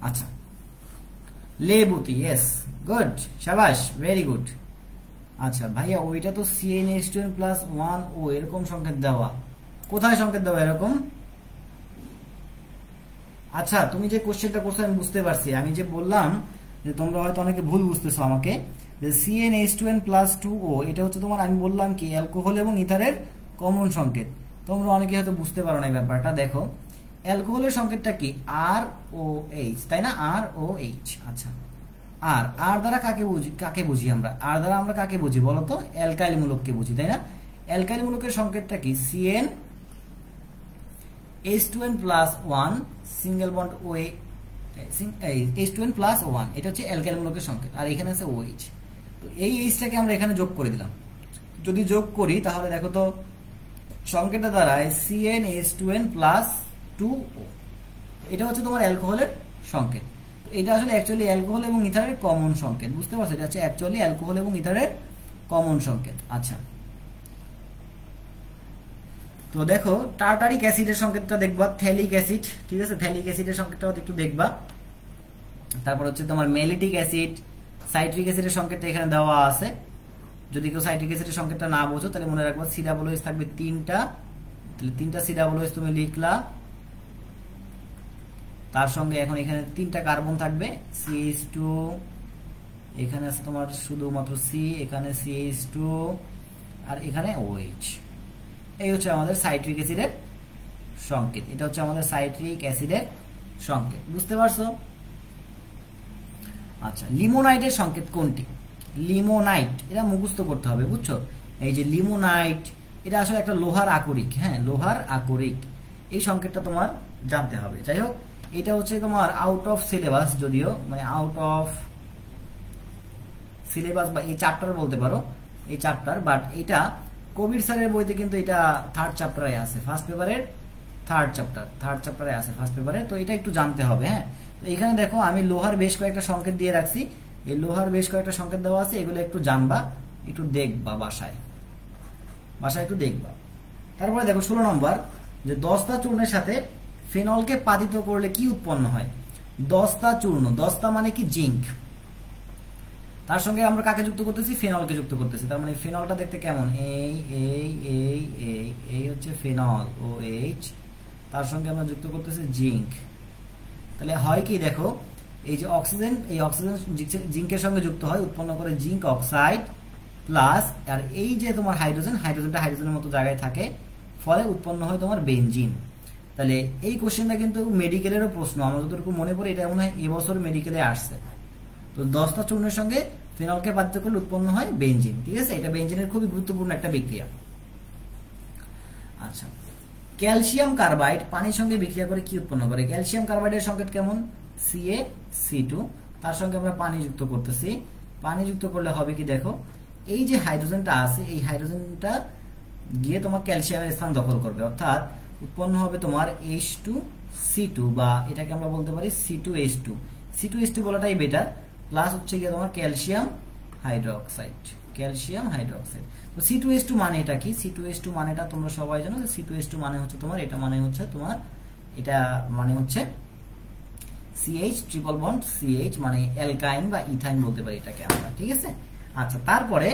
আচ্ছা, লেবুতে। ইয়েস, গুড, শাবাশ, ভেরি গুড। আচ্ছা ভাইয়া, ওইটা তো CnH2n+1O এরকম সংকেত দেওয়া। কোথায় সংকেত দেওয়া এরকম? আচ্ছা, তুমি যে কোশ্চেনটা করছো আমি বুঝতে পারছি। আমি যে বললাম যে তোমরা হয়তো অনেকে ভুল বুঝতেছো আমাকে, যে CnH2n+2O এটা হচ্ছে তোমার, আমি বললাম কি, অ্যালকোহল এবং ইথারের কমন সংকেত। তোমরা অনেকে হয়তো বুঝতে পারো না এই ব্যাপারটা। দেখো, অ্যালকোহলের সংকেতটা কি? ROH, তাই না? ROH। আচ্ছা, আর দ্বারা কাকে বুঝি আমরা? আর দ্বারা আমরা কাকে বুঝি বলো তো? অ্যালকাইল মূলককে বুঝি, তাই না? অ্যালকাইল মূলকের সংকেতটা কি? CnH2n+1 single bond OH, H2n+1, এটা হচ্ছে অ্যালকাইল মূলকের সংকেত। আর এখানে আছে OH। তো এই Hটাকে আমরা এখানে যোগ করে দিলাম। যদি যোগ করি তাহলে দেখো তো সংকেতটা দাঁড়ায় CnH2n+2O। এটা হচ্ছে তোমার অ্যালকোহলের সংকেত। এটা আসলে অ্যাকচুয়ালি অ্যালকোহল এবং ইথারের কমন সংকেত। বুঝতে পারছো? এটা হচ্ছে অ্যাকচুয়ালি অ্যালকোহল এবং ইথারের কমন সংকেত। আচ্ছা, তো দেখো টার্টারিক অ্যাসিডের সংকেতটা দেখবা, থ্যালিক অ্যাসিড। ঠিক আছে, থ্যালিক অ্যাসিডের সংকেতটাও একটু দেখবা। তারপর হচ্ছে তোমার ম্যালিটিক অ্যাসিড, সাইট্রিক অ্যাসিডের সংকেতটা এখানে দেওয়া আছে। যদি কেউ সাইট্রিক অ্যাসিডের সংকেতটা না বোঝো তাহলে মনে রাখবা COOH থাকবে 3টা। তাহলে 3টা COOH তুমি লিখলা, তার সঙ্গে এখন এখানে 3টা কার্বন থাকবে, CH2, এখানে আছে তোমার শুধুমাত্র C, এখানে CH2, আর এখানে OH। এই হচ্ছে আমাদের সাইট্রিক অ্যাসিডের সংকেত। এটা হচ্ছে আমাদের সাইট্রিক অ্যাসিডের সংকেত। বুঝতে পারছো? আচ্ছা, লিমোনাইটের সংকেত কোনটি? লিমোনাইট, এটা মুখস্থ করতে হবে, বুঝছো? এই যে লিমোনাইট, এটা আসলে একটা লোহার আকরিক। হ্যাঁ, লোহার আকরিক। এই সংকেতটা তোমার জানতে হবে। যাই হোক, এটা হচ্ছে তোমার আউট অফ সিলেবাস, যদিও মানে আউট অফ সিলেবাস বা এই চ্যাপ্টার বলতে পারো, এই চ্যাপ্টার, বাট এটা কবির স্যারের বইতে কিন্তু এটা 3rd চ্যাপ্টারে আছে, ফার্স্ট পেপারের 3rd চ্যাপ্টারে আছে, ফার্স্ট পেপারে। তো এটা একটু জানতে হবে। হ্যাঁ, তো এখানে দেখো আমি লোহার বেশ কয়েকটা সংকেত দিয়ে রাখছি। এই লোহার বেশ কয়েকটা সংকেত দেওয়া আছে, এগুলো একটু জানবা, একটু দেখবা, বাসায় একটু দেখবা। তারপরে দেখো 16 নম্বর, যে দস্তা চূর্ণের সাথে ফেনলকে পাতিত করলে কি উৎপন্ন হয়? দস্তা চূর্ণ, দস্তা মানে কি? জিঙ্ক। তার সঙ্গে আমরা কাকে যুক্ত করতেছি? ফেনলকে যুক্ত করতেছি। তার মানে ফেনলটা দেখতে কেমন? এই হচ্ছে ফেনল, OH। তার সঙ্গে আমরা যুক্ত করতেছি জিঙ্ক। তাহলে হয় কি দেখো, এই যে অক্সিজেন, এই অক্সিজেন জিঙ্কের সঙ্গে যুক্ত হয়, উৎপন্ন করে জিঙ্ক অক্সাইড প্লাস, আর এই যে তোমার হাইড্রোজেন, হাইড্রোজেনটা হাইড্রোজেনের মতো জায়গায় থাকে, ফলে উৎপন্ন হয় তোমার বেনজিন। তাহলে এই কোশ্চেনটা কিন্তু মেডিকেলেরও প্রশ্ন, আমার যতটুকু মনে পড়ে এটা মনে হয় এবছর মেডিকেলে আসছে। তো দস্তা চূর্ণের সঙ্গে ফেনলকে পাতিত করলে উৎপন্ন হয় বেনজিন। ঠিক আছে, এটা বেনজিনের খুবই গুরুত্বপূর্ণ একটা বিক্রিয়া। আচ্ছা, ক্যালসিয়াম কার্বাইড পানির সঙ্গে বিক্রিয়া করে কি উৎপন্ন করে? ক্যালসিয়াম কার্বাইডের সংকেত কেমন? CaC2। তার সঙ্গে আমরা পানি যুক্ত করতেছি। পানি যুক্ত করলে হবে কি দেখো, এই যে হাইড্রোজেনটা আছে, এই হাইড্রোজেনটা গিয়ে তোমার ক্যালসিয়ামের স্থান দখল করবে, অর্থাৎ উৎপন্ন হবে তোমার H2C2, বা এটাকে আমরা বলতে পারি C2H2 বলাটাই বেটার। প্লাস হচ্ছে গিয়ে তোমার ক্যালসিয়াম হাইড্রোক্সাইড, ক্যালসিয়াম হাইড্রোক্সাইড। তো C2H2 মানে এটা কি? C2H2 মানেটা তোমরা সবাই জানো যে C2H2 মানে হচ্ছে তোমার এটা মানে হচ্ছে তোমার এটা মানে হচ্ছে CH ট্রিপল বন্ড CH মানে অ্যালকাইন বা ইথাইন বলতে পারি এটাকে আমরা, ঠিক আছে। আচ্ছা, তারপরে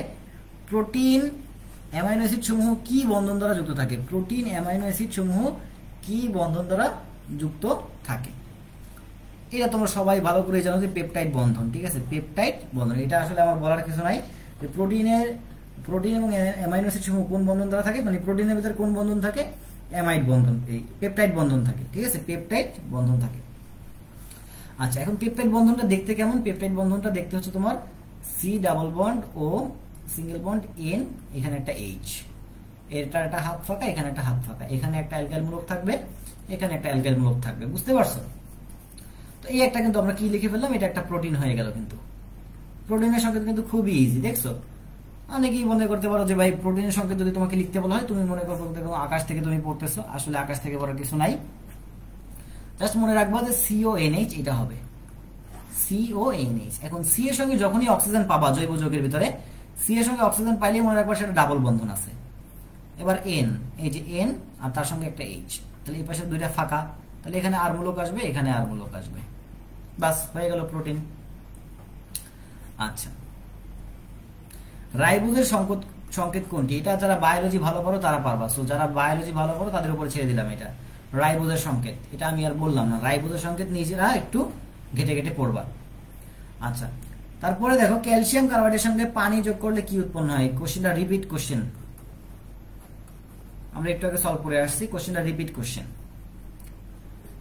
প্রোটিন অ্যামাইনো অ্যাসিড সমূহ কি বন্ধন দ্বারা যুক্ত থাকে? প্রোটিন অ্যামাইনো অ্যাসিড সমূহ কি বন্ধন দ্বারা যুক্ত থাকে? এটা তোমরা সবাই ভালো করে জানো যে পেপটাইড বন্ধন, ঠিক আছে। পেপটাইড বন্ধন, এটা আসলে আমার বলার কিছু নাই যে প্রোটিন এবং অ্যামাইনো অ্যাসিড সমূহ কোন বন্ধন দ্বারা থাকে, মানে প্রোটিনের ভিতরে কোন বন্ধন থাকে? অ্যামাইড বন্ধন, এই পেপটাইড বন্ধন থাকে, ঠিক আছে। পেপটাইড বন্ধন থাকে। আচ্ছা, এখন পেপটাইড বন্ধনটা দেখতে কেমন? পেপটাইড বন্ধনটা দেখতে হচ্ছে তোমার সি ডাবল বন্ড ও সিঙ্গেল বন্ড এন, এখানে একটা এইচ, এটা একটা হাত ফাঁকা, এখানে একটা হাত ফাঁকা, এখানে একটা অ্যালকাইল মূলক থাকবে, এখানে একটা অ্যালকাইল মূলক থাকবে, বুঝতে পারছো? তো এই একটা কিন্তু আমরা কি লিখে ফেললাম, এটা একটা প্রোটিন হয়ে গেল। কিন্তু প্রোটিনের সংকেত কিন্তু খুবই ইজি, দেখছো? অনেকেই মনে করতে পারো যে ভাই প্রোটিনের সংকেত যদি তোমাকে লিখতে বলা হয় তুমি মনে করো আকাশ থেকে তুমি পড়তেছো, আসলে আকাশ থেকে পড়ার কিছু নাই। জাস্ট মনে রাখবা যে CONH এটা হবে, CONH। এখন সি এর সঙ্গে যখনই অক্সিজেন পাবা জৈব যৌগের ভিতরে, সি এর সঙ্গে অক্সিজেন পাইলেই মনে রাখবা সেটা ডাবল বন্ধন আছে। এবার এন, এই যে এন আর তার সঙ্গে একটা এইচ, তাহলে এই পাশে দুইটা ফাঁকা, তাহলে এখানে আর মূলক আসবে, এখানে আর মূলক আসবে, বাস হয়ে গেল প্রোটিন। আচ্ছা, রাইবোজের সংকেত কোনটি? এটা যারা বায়োলজি ভালো পড়ো তারা পারবা, সো যারা বায়োলজি ভালো পড়ো তাদের উপর ছেড়ে দিলাম এটা। রাইবোজের সংকেত এটা আমি আর বললাম না, রাইবোজের সংকেত নিজেরা একটু ঘেটে ঘেটে পড়বা। আচ্ছা, তারপরে দেখো ক্যালসিয়াম কার্বাইডের সঙ্গে পানি যোগ করলে কি উৎপন্ন হয়? কোশ্চেনটা রিপিট কোশ্চেন, আমরা একটু আগে সলভ করে আসছি, কোশ্চেনটা রিপিট কোশ্চেন।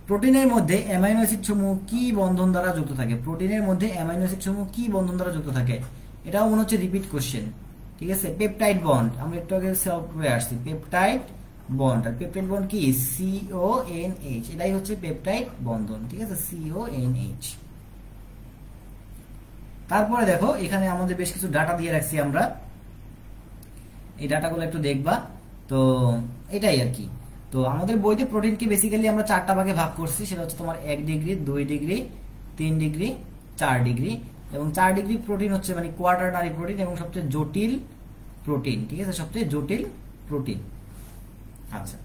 প্রোটিনের মধ্যে অ্যামাইনো অ্যাসিড সমূহ কি বন্ধন দ্বারা যুক্ত থাকে? প্রোটিনের মধ্যে অ্যামাইনো অ্যাসিড সমূহ কি বন্ধন দ্বারা যুক্ত থাকে? এটাও মনে হচ্ছে রিপিট কোশ্চেন, ঠিক আছে। পেপটাইড বন্ড আমরা একটু আগে সলভ করে আসছি, পেপটাইড বন্ড। আর পেপটাইড বন্ড কি? CONH, এটাই হচ্ছে পেপটাইড বন্ধন, ঠিক আছে, CONH। তারপরে দেখো এখানে আমাদের বেশ কিছু ডাটা দিয়ে রাখছি আমরা, এই ডাটাগুলো একটু দেখবা। তো এটাই আর কি। তো আমাদের বইতে প্রোটিনকে বেসিক্যালি আমরা 4টা ভাগে ভাগ করছি, সেটা হচ্ছে তোমার 1 ডিগ্রি, 2 ডিগ্রি, 3 ডিগ্রি, 4 ডিগ্রি। এবং 4 ডিগ্রি প্রোটিন হচ্ছে মানে কোয়াটারনারি প্রোটিন এবং সবচেয়ে জটিল প্রোটিন, ঠিক আছে, সবচেয়ে জটিল প্রোটিন। আচ্ছা,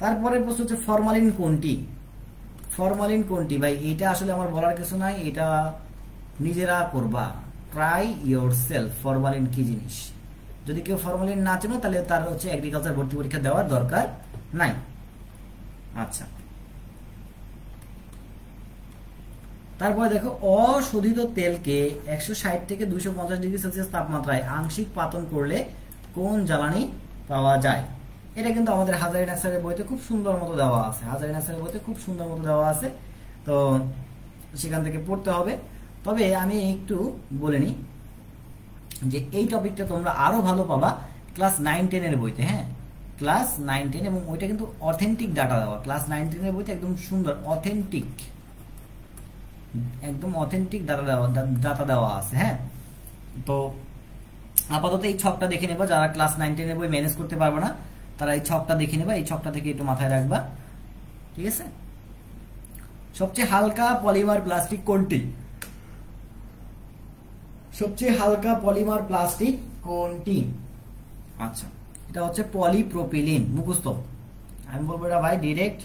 তারপরে প্রশ্ন হচ্ছে ফরমালিন কোনটি? ফরমালিন কোনটি? ভাই এটা আসলে আমার বলার কিছু নাই, এটা নিজেরা করবা, ট্রাই ইয়োর সেলফ। ফরমালিন কি জিনিস যদি কেউ ফরমালিন না চেনো তাহলে তার হচ্ছে এগ্রিকালচার ভর্তি পরীক্ষা দেওয়ার দরকার নাই। আচ্ছা, তারপরে দেখো অশোধিত তেলকে 160 থেকে 250 ডিগ্রি সেলসিয়াস তাপমাত্রায় আংশিক পাতন করলে কোন জ্বালানি পাওয়া যায়? এটা কিন্তু আমাদের হাজারি নার্সারির বইতে খুব সুন্দর মতো দেওয়া আছে, হাজারি নার্সারির বইতে খুব সুন্দর মতো দেওয়া আছে, তো সেখান থেকে পড়তে হবে। তবে আমি একটু বলে নিই যে এই টপিকটা তোমরা আরো ভালো পাবা ক্লাস 9-10 এর বইতে, হ্যাঁ, ক্লাস 9-10, এবং ওইটা কিন্তু অথেন্টিক ডাটা দেওয়া, ক্লাস 9-10 এর বইতে একদম সুন্দর অথেন্টিক, একদম অথেন্টিক ডাটা দেওয়া আছে, হ্যাঁ। তো আপাতত এই ছকটা দেখে নেবা, যারা ক্লাস 9-10 এর বই ম্যানেজ করতে পারবে না তারা এই ছকটা দেখে নেবা, এই ছকটা থেকে একটু মাথায় রাখবা, ঠিক আছে। সবচেয়ে হালকা পলিমার প্লাস্টিক কোনটি? সবচেয়ে হালকা পলিমার প্লাস্টিক কোনটি? আচ্ছা, এটা হচ্ছে পলিপ্রোপিলিন, মুখস্থ, আমি বলবো এটা ভাই ডিরেক্ট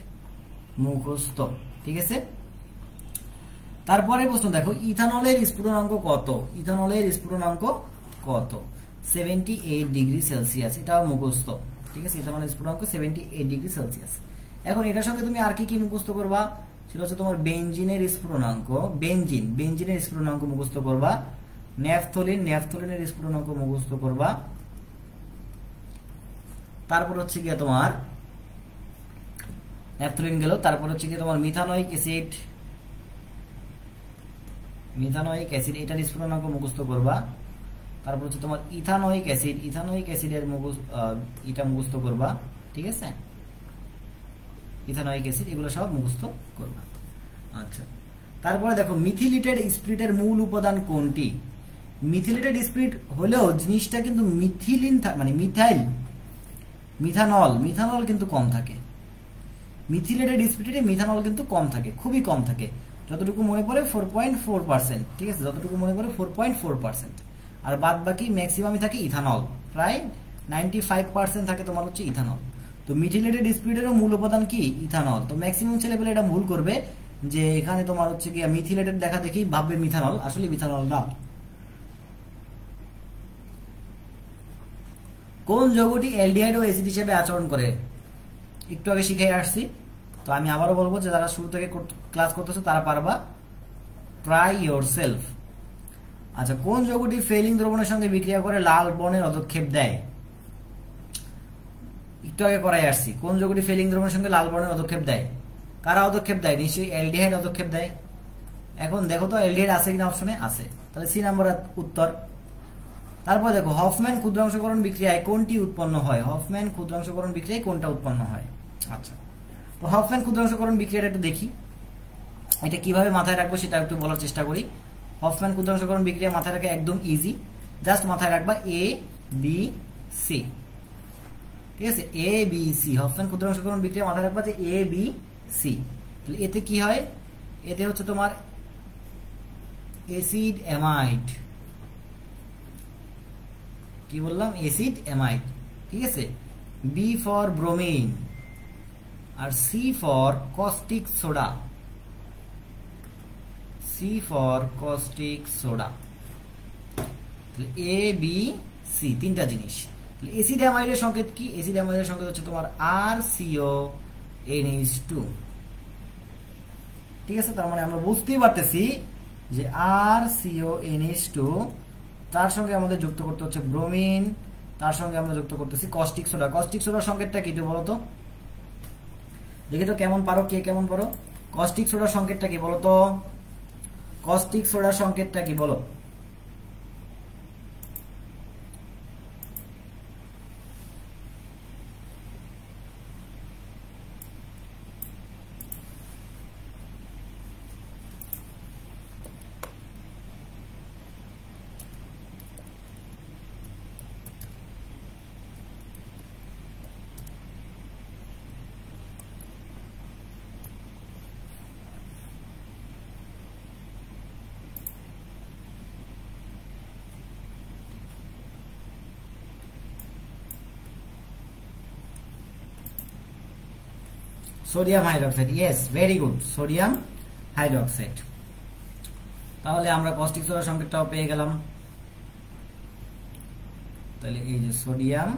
মুখস্থ, ঠিক আছে। তারপরে প্রশ্ন দেখো ইথানলের স্ফুটনাঙ্ক কত? ইথানলের স্ফুটনাঙ্ক কত? 78 ডিগ্রি সেলসিয়াস, এটাও মুখস্থ, ঠিক আছে। ইথানলের স্ফুটনাঙ্ক 78 ডিগ্রি সেলসিয়াস। এখন এটার সঙ্গে তুমি আর কি কি মুখস্থ করবা? সেটা হচ্ছে তোমার বেনজিনের স্ফুটনাঙ্ক, বেনজিনের স্ফুটনাঙ্ক মুখস্থ করবা, ন্যাফথলিনের স্ফুটনাঙ্ক মুখস্থ করবা। তারপর হচ্ছে গিয়ে তোমার ন্যাফথলিন গেল, তারপর হচ্ছে গিয়ে তোমার মিথানোয়িক অ্যাসিড, এটার স্ফুটনাঙ্ক মুখস্থ করবা। তারপর হচ্ছে তোমার ইথানোয়িক অ্যাসিডের এটা মুখস্থ করবা, ঠিক আছে, ইথানোয়িক অ্যাসিড, এগুলো সব মুখস্থ করবা। আচ্ছা, তারপরে দেখো মিথিলেটেড স্পিরিটের মূল উপাদান কোনটি? মিথিলেটেড স্পিরিট হলেও জিনিসটা কিন্তু মিথিলিন মানে মিথানল কিন্তু কম থাকে। মিথিলেটেড স্পিরিটে মিথানল কিন্তু কম থাকে, খুবই কম থাকে। যতটুকু মনে পড়ে 4.4%, ঠিক আছে, যতটুকু মনে পড়ে 4.4%। আর বাদ বাকি ম্যাক্সিমামই থাকে ইথানল, প্রায় 95% থাকে তোমার হচ্ছে ইথানল। তো মিথিলেটেড স্পিরিটেরও মূল উপাদান কি? ইথানল। তো ম্যাক্সিমাম ছেলেপেলে এটা ভুল করবে যে এখানে তোমার হচ্ছে কি মিথিলেটেড দেখা দেখি ভাববে মিথানল, আসলে মিথানল না। কোন যৌগটি অ্যালডিহাইড ও অ্যাসিড হিসেবে আচরণ করে? একটু আগে শিখে আসছি, তো আমি আবারও বলবো যে যারা শুরু থেকে ক্লাস করতেছো তারা পারবা। Try your self. আচ্ছা, কোন যৌগটি ফেলিং দ্রবণের সঙ্গে বিক্রিয়া করে লাল বর্ণের পদক্ষেপ দেয়? একটু আগে করাই আসছি, কোন যৌগটি ফেলিং দ্রবণের সঙ্গে লাল বর্ণের পদক্ষেপ দেয়? কারা পদক্ষেপ দেয়? নিশ্চয়ই অ্যালডিহাইড পদক্ষেপ দেয়। এখন দেখো তো অ্যালডিহাইড আছে কিনা অপশনে, আছে, তাহলে সি নাম্বার উত্তর। তারপর দেখো হফম্যান ক্ষুদ্রাংশকরণ বিক্রিয়ায় কোনটি উৎপন্ন হয়? হফম্যান ক্ষুদ্রাংশকরণ বিক্রিয়ায় কোনটা উৎপন্ন হয়? আচ্ছা, তো হফম্যান ক্ষুদ্রাংশকরণ বিক্রিয়াটা একটু দেখি, এটা কিভাবে মাথায় রাখবো সেটা একটু বলার চেষ্টা করি। হফম্যান ক্ষুদ্রাংশকরণ বিক্রিয়া মাথায় রাখা একদম ইজি, জাস্ট মাথায় রাখবা এ বি সি, ঠিক আছে, এ বি সি। হফম্যান ক্ষুদ্রাংশকরণ বিক্রিয়া মাথায় রাখবা যে এ বি সি। তাহলে এতে কি হয়? এতে হচ্ছে তোমার অ্যাসিড অ্যামাইড, কি বললাম? অ্যাসিড অ্যামাইড, ঠিক আছে। বি ফর ব্রোমিন আর C for caustic soda, C for caustic soda. A B C তিনটা জিনিস। অ্যাসিড অ্যামাইডের সংকেত কি? অ্যাসিড অ্যামাইডের সংকেত হচ্ছে তোমার RCONH2, ঠিক আছে। তার মানে আমরা বুঝতেই পারতেছি যে RCONH2, তার সঙ্গে আমাদের যুক্ত করতে হচ্ছে ব্রোমিন, তার সঙ্গে আমরা যুক্ত করতেছি কস্টিক সোডা। কস্টিক সোডার সংকেতটা কি বলো তো, দেখি তো কেমন পারো, কে কেমন পারো। কস্টিক সোডার সংকেতটা কি বলো তো? কস্টিক সোডার সংকেতটা কি বলো? Sodium hydroxide, yes, very good, sodium hydroxide. তাহলে আমরা কস্টিক সোডার সংকেতটাও পেয়ে গেলাম। তাহলে এই যে সোডিয়াম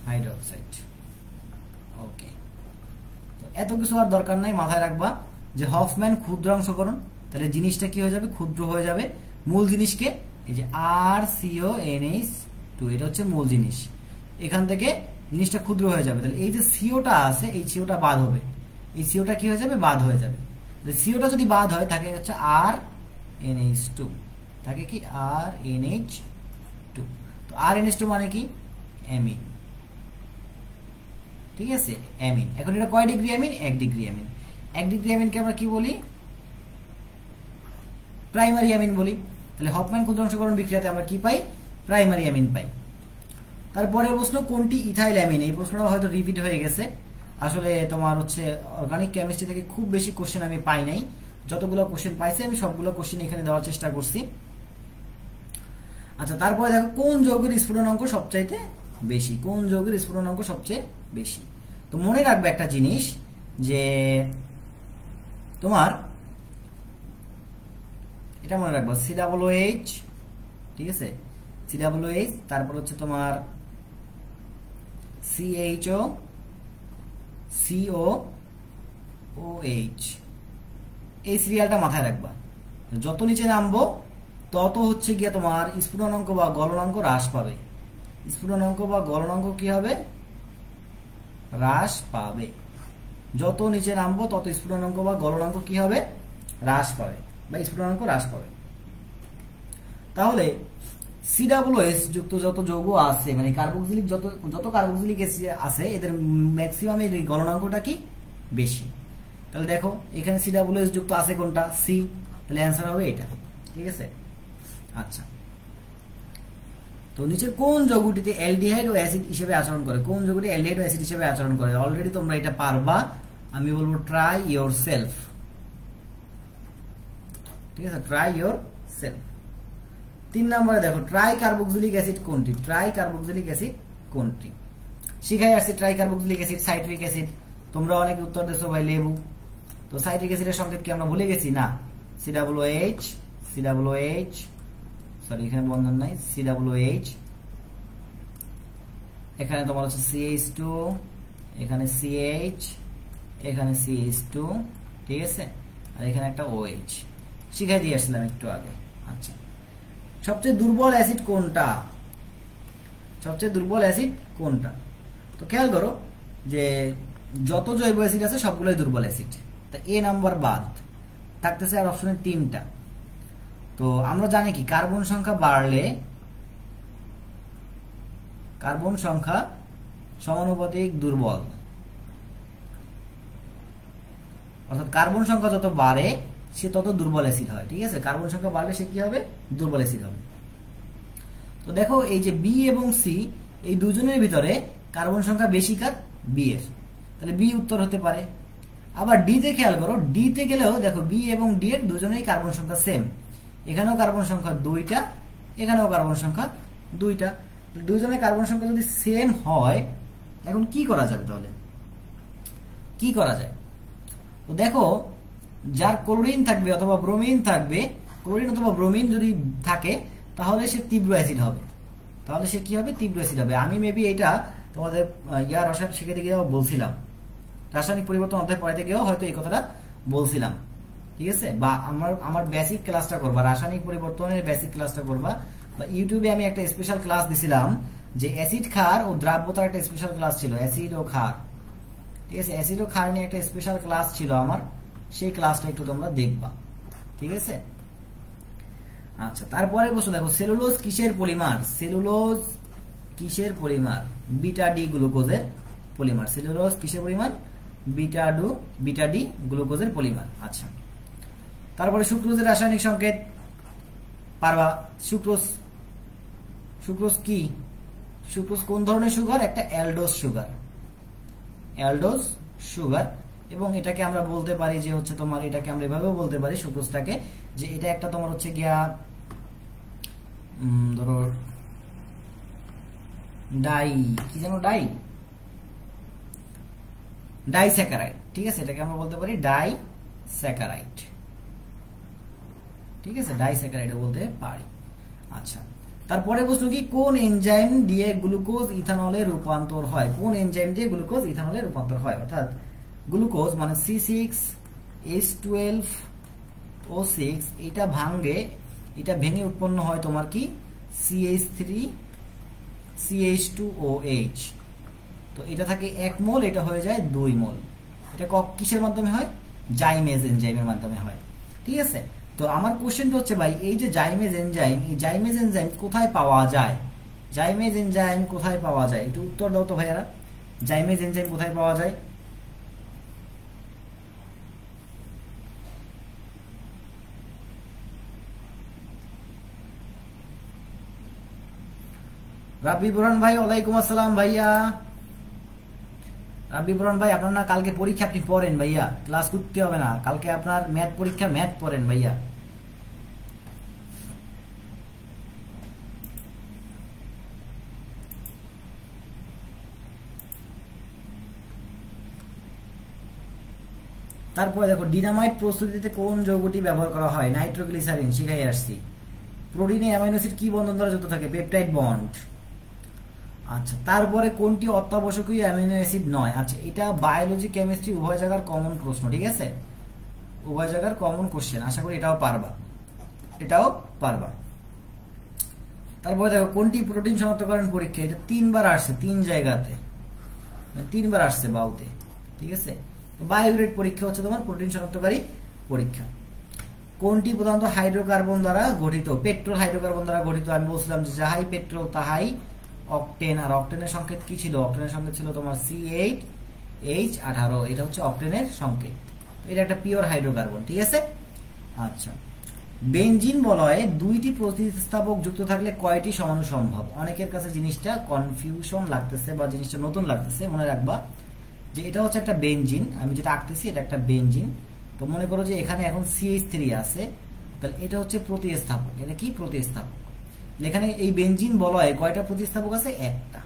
হাইড্রোক্সাইড, ওকে। তো এত কিছু আর দরকার নাই, মাথায় রাখবা যে হফম্যান ক্ষুদ্রাংশকরণ, তাহলে জিনিসটা কি হয়ে যাবে? ক্ষুদ্র হয়ে যাবে। মূল জিনিসকে এই যে RCONH2, এটা হচ্ছে মূল জিনিস, এখান থেকে জিনিসটা ক্ষুদ্র হয়ে যাবে। তাহলে এই যে সিওটা আছে, এই সিওটা বাদ হবে, এই সিওটা কি হয়ে যাবে? বাদ হয়ে যাবে। সিওটা যদি বাদ হয় থাকে হচ্ছে RNH2, থাকে কি RNH2। তো RNH2 মানে কি? অ্যামিন, ঠিক আছে, অ্যামিন। এখন এটা কয় degree amine? 1 degree amine. 1 degree অ্যামিনকে আমরা কি বলি? প্রাইমারি অ্যামিন বলি। তাহলে হফম্যান ক্ষুদ্রাংশকরণ বিক্রিয়াতে আমরা কি পাই? প্রাইমারি অ্যামিন পাই। তারপরে প্রশ্ন, কোনটি ইথাইল অ্যামিন? এই প্রশ্নটা হয়তো রিপিট হয়ে গেছে, আসলে তোমার হচ্ছে অর্গানিক কেমিস্ট্রি থেকে খুব বেশি কোশ্চেন আমি পাই নাই, যতগুলো কোশ্চেন পাইছি আমি সবগুলো কোশ্চেন এখানে দেওয়ার চেষ্টা করছি। আচ্ছা, তারপরে দেখো কোন যৌগের স্ফুটনাঙ্ক সবচাইতে বেশি? কোন যৌগের স্ফুটনাঙ্ক সবচেয়ে বেশি? তো মনে রাখবে একটা জিনিস যে তোমার এটা মনে রাখবো COOH, ঠিক আছে, COOH, তারপর হচ্ছে তোমার CHO, COOH, এই সিরিয়ালটা মাথায় রাখবা। যত নিচে নামবো তত হচ্ছে গিয়ে তোমার স্ফুটনাঙ্ক বা গলনাঙ্ক হ্রাস পাবে। স্ফুটনাঙ্ক বা গলনাঙ্ক কি হবে? হ্রাস পাবে। যত নিচে নামবো তত স্ফুটনাঙ্ক বা গলনাঙ্ক কি হবে? হ্রাস পাবে বা স্ফুটনাঙ্ক হ্রাস পাবে। তাহলে COOH যুক্ত যত যৌগ আছে, মানে কার্বক্সিলিক যত কার্বক্সিলিক অ্যাসিড আছে, এদের ম্যাক্সিমামের গলনাঙ্কটা কি? বেশি। তাহলে দেখো এখানে COOH যুক্ত আছে কোনটা? সি, তাহলে অ্যান্সার হবে এটা, ঠিক আছে। আচ্ছা, তো নিচের কোন যৌগটিতে অ্যালডিহাইড ও অ্যাসিড হিসেবে আচরণ করে? কোন যৌগটি অ্যালডিহাইড ও অ্যাসিড হিসেবে আচরণ করে? অলরেডি তোমরা এটা পারবা, আমি বলবো ট্রাই ইয়োর সেলফ। ঠিক আছে, ট্রাই ইয়োর সেলফ। 3 নম্বরে দেখো ট্রাই কার্বক্সিলিক অ্যাসিড কোনটি, ট্রাই কার্বক্সিলিক অ্যাসিড কোনটি? শিখাই আসছে try carboxylic acid, citric acid. তোমরা অনেকে উত্তর দিছো ভাই লেবু। তো সাইট্রিক অ্যাসিডের সংকেত কি আমরা ভুলে গেছি? না, COOH, COOH, সরি এখানে বন্ধন নাই, COOH, এখানে তোমার হচ্ছে CH2, এখানে CH, এখানে CH2, ঠিক আছে, আর এখানে একটা OH শিখাই দিয়ে আসলাম একটু আগে। আচ্ছা, সবচেয়ে দুর্বল অ্যাসিড কোনটা? সবচেয়ে দুর্বল অ্যাসিড কোনটা? তো খেয়াল করো যে যত জৈব অ্যাসিড আছে সবগুলোই দুর্বল অ্যাসিড। তা এ নাম্বার বাদ থাকতেছে আর অপশনে 3টা। তো আমরা জানি কি কার্বন সংখ্যা বাড়লে কার্বন সংখ্যা সমানুপাতিক দুর্বল, অর্থাৎ কার্বন সংখ্যা যত বাড়ে সে তত দুর্বল অ্যাসিড হয়। ঠিক আছে, কার্বন সংখ্যা বাড়লে সে কি হবে? দুর্বল অ্যাসিড হবে। তো দেখো এই যে বি এবং সি এই দুজনের ভিতরে কার্বন সংখ্যা বেশি কার? বি এর, তাহলে বি উত্তর হতে পারে। আবার ডি তে খেয়াল করো, ডি তে গেলেও দেখো বি এবং ডি এর দুজনেই কার্বন সংখ্যা সেম, এখানেও কার্বন সংখ্যা 2টা, এখানেও কার্বন সংখ্যা 2টা। দুজনের কার্বন সংখ্যা যদি সেম হয় এখন কি করা যাবে? তাহলে কি করা যায়? তো দেখো যার ক্লোরিন থাকবে অথবা ব্রোমিন থাকবে, ক্লোরিন অথবা ব্রোমিন যদি থাকে তাহলে সে তীব্র অ্যাসিড হবে। তাহলে সে কি হবে? তীব্র অ্যাসিড হবে। আমি মেবি এটা তোমাদের রসায়ন শিখে গিয়েও বলছিলাম, রাসায়নিক পরিবর্তন অধ্যায় পড়াইতে গিয়েও হয়তো এই কথাটা বলছিলাম। ঠিক আছে, বা আমার বেসিক ক্লাসটা করবা, রাসায়নিক পরিবর্তনের বেসিক ক্লাসটা করবা, বা ইউটিউবে আমি একটা স্পেশাল ক্লাস দিছিলাম যে অ্যাসিড ক্ষার ও দ্রাব্যতার একটা স্পেশাল ক্লাস ছিল, অ্যাসিড ও ক্ষার। ঠিক আছে, অ্যাসিড ও ক্ষার নিয়ে একটা স্পেশাল ক্লাস ছিল আমার, সেই ক্লাসটা একটু তোমরা দেখবা। ঠিক আছে, আচ্ছা তারপরে বসো দেখো সেলুলোজ কিসের পলিমার? সেলুলোজ কিসের পলিমার? বিটা ডি গ্লুকোজের পলিমার। সেলুলোজ কিসের পলিমার? বিটা ডি গ্লুকোজের পলিমার। আচ্ছা, তারপরে সুক্রোজের রাসায়নিক সংকেত পারবা? সুক্রোজ কি? সুক্রোজ কোন ধরনের সুগার? একটা অ্যালডোজ সুগার, অ্যালডোজ সুগার। এবং এটাকে আমরা বলতে পারি যে হচ্ছে তোমার, এটাকে আমরা এভাবেও বলতে পারি সুক্রোজটাকে, যে এটা একটা তোমার হচ্ছে গিয়া ধরো কি জানো ডাইস্যাকারাইড। ঠিক আছে, এটাকে আমরা বলতে পারি ডাইস্যাকারাইড। ঠিক আছে, ডাইস্যাকারাইড বলতে পারি। আচ্ছা, তারপরে বস্তু কি কোন এনজাইম দিয়ে গ্লুকোজ ইথানলে রূপান্তর হয়? কোন এনজাইম দিয়ে গ্লুকোজ ইথানলে রূপান্তর হয়? অর্থাৎ গ্লুকোজ মানে C6H12O6 এটা ভেঙে উৎপন্ন হয় তোমার কি CH3CH2OH। তো এটা থাকে 1 মোল, এটা হয়ে যায় 2 মোল। এটা কিসের মাধ্যমে হয়? জাইমেজ এনজাইমের মাধ্যমে হয়। ঠিক আছে, তো আমার কোশ্চেনটা হচ্ছে ভাই এই যে জাইমেজ এনজাইম, এই জাইমেজ এনজাইম কোথায় পাওয়া যায়? জাইমেজ এনজাইম কোথায় পাওয়া যায়? একটু উত্তর দাও তো ভাইয়ারা, জাইমেজ এনজাইম কোথায় পাওয়া যায়? রাব্বি বুরহান ভাই, ওয়ালাইকুম আসসালাম ভাইয়া। রাব্বি বুরহান ভাই, আপনার না কালকে পরীক্ষা, আপনি পড়েন ভাইয়া, ক্লাস করতে হবে না, কালকে আপনার ম্যাথ পরীক্ষা, ম্যাথ পড়েন ভাইয়া। তারপরে দেখো ডিনামাইট প্রস্তুতিতে কোন যৌগটি ব্যবহার করা হয়? নাইট্রোগ্লিসারিন শিখাই আসছি। প্রোটিনে অ্যামাইনো অ্যাসিড কি বন্ধন দ্বারা যুক্ত থাকে? Peptide bond. আচ্ছা, তারপরে কোনটি অত্যাবশ্যকীয় অ্যামিনো অ্যাসিড নয়? আচ্ছা, এটা বায়োলজি কেমিস্ট্রি উভয় জায়গার কমন প্রশ্ন। ঠিক আছে, উভয় জায়গার কমন কোশ্চেন, আশা করি এটাও পারবা। তারপরে দেখো কোনটি প্রোটিন শনাক্তকরণ পরীক্ষা? এটা 3বার আসছে, 3 জায়গাতে 3বার আসছে বাউতে। ঠিক আছে, বায়োগ্রেড পরীক্ষা হচ্ছে তোমার প্রোটিন শনাক্তকারী পরীক্ষা। কোনটি প্রধানত হাইড্রোকার্বন দ্বারা গঠিত? পেট্রোল হাইড্রোকার্বন দ্বারা গঠিত। আমি বলছিলাম যে যাহাই পেট্রোল তাহাই অকটেন। আর অকটেনের সংকেত কি ছিল? অকটেনের সংকেত ছিল তোমার C8H18, এটা হচ্ছে অকটেনের সংকেত। এটা একটা পিওর হাইড্রোকার্বন। ঠিক আছে, আচ্ছা বেনজিন বলয়ে 2টি প্রতিস্থাপক যুক্ত থাকলে কয়টি সমাণু সম্ভব? অনেকের কাছে জিনিসটা কনফিউশন লাগতেছে বা জিনিসটা নতুন লাগতেছে, মনে রাখবা যে এটা হচ্ছে একটা বেনজিন, আমি যেটা আঁকতেছি এটা একটা বেনজিন। তো মনে করো যে এখানে এখন CH3 আছে, তাহলে এটা হচ্ছে প্রতিস্থাপক। এটা কি প্রতিস্থাপক? এখানে এই বেনজিন বলয়ে কয়টা প্রতিস্থাপক আছে? একটা।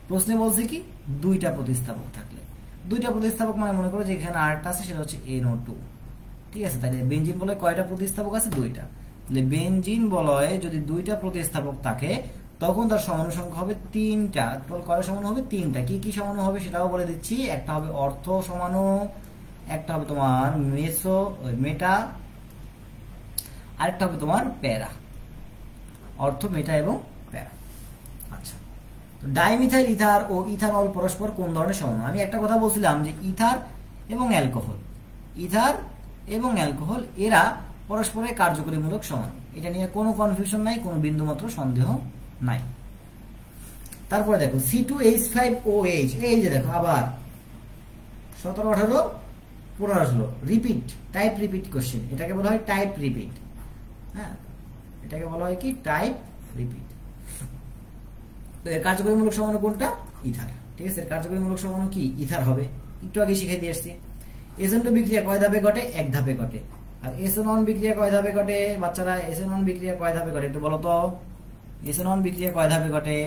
প্রশ্নে বলছে কি দুইটা প্রতিস্থাপক থাকলে, দুইটা প্রতিস্থাপক মানে মনে করো যে এখানে আরেকটা আছে, সেটা হচ্ছে NO2। ঠিক আছে, তাহলে বেনজিন বলয়ে কয়টা প্রতিস্থাপক আছে? দুইটা। তাহলে বেনজিন বলয়ে যদি দুইটা প্রতিস্থাপক থাকে তখন তার সমাণু সংখ্যা হবে তিনটা। কয়টা সমাণু হবে? তিনটা। কি কি সমাণু হবে সেটাও বলে দিচ্ছি। একটা হবে অর্থ সমাণু, একটা হবে তোমার মেটা, আরেকটা হবে তোমার প্যারা। অর্থ, মেটা এবং প্যারা। আচ্ছা, তো ডাইমিথাইল ইথার ও ইথানল পরস্পর কোন ধরনের সমাণু? আমি একটা কথা বলছিলাম যে ইথার এবং অ্যালকোহল এরা পরস্পরের কার্যকরীমূলক সমাণু। এটা নিয়ে কোনো কনফিউশন নাই, কোনো বিন্দুমাত্র সন্দেহ নাই। তারপরে দেখো C2H5OH, এই যে দেখো আবার 17, 18, 15, 16 রিপিট, টাইপ রিপিট কোশ্চেন। এটাকে বলা হয় টাইপ রিপিট। হ্যাঁ, এটাকে বলা হয় কি? Type repeat. তো এর কার্যকরীমূলক সমাণু কোনটা? ইথার। ঠিক আছে, এর কার্যকরীমূলক সমাণু কি? ইথার হবে। একটু আগে শিখিয়ে দিয়ে আসছি। SN2 বিক্রিয়া কয় ধাপে ঘটে? এক ধাপে ঘটে। আর SN1 বিক্রিয়া কয় ধাপে ঘটে? বাচ্চারা SN1 বিক্রিয়া কয় ধাপে ঘটে একটু বলো তো। SN1 বিক্রিয়া কয় ধাপে ঘটে?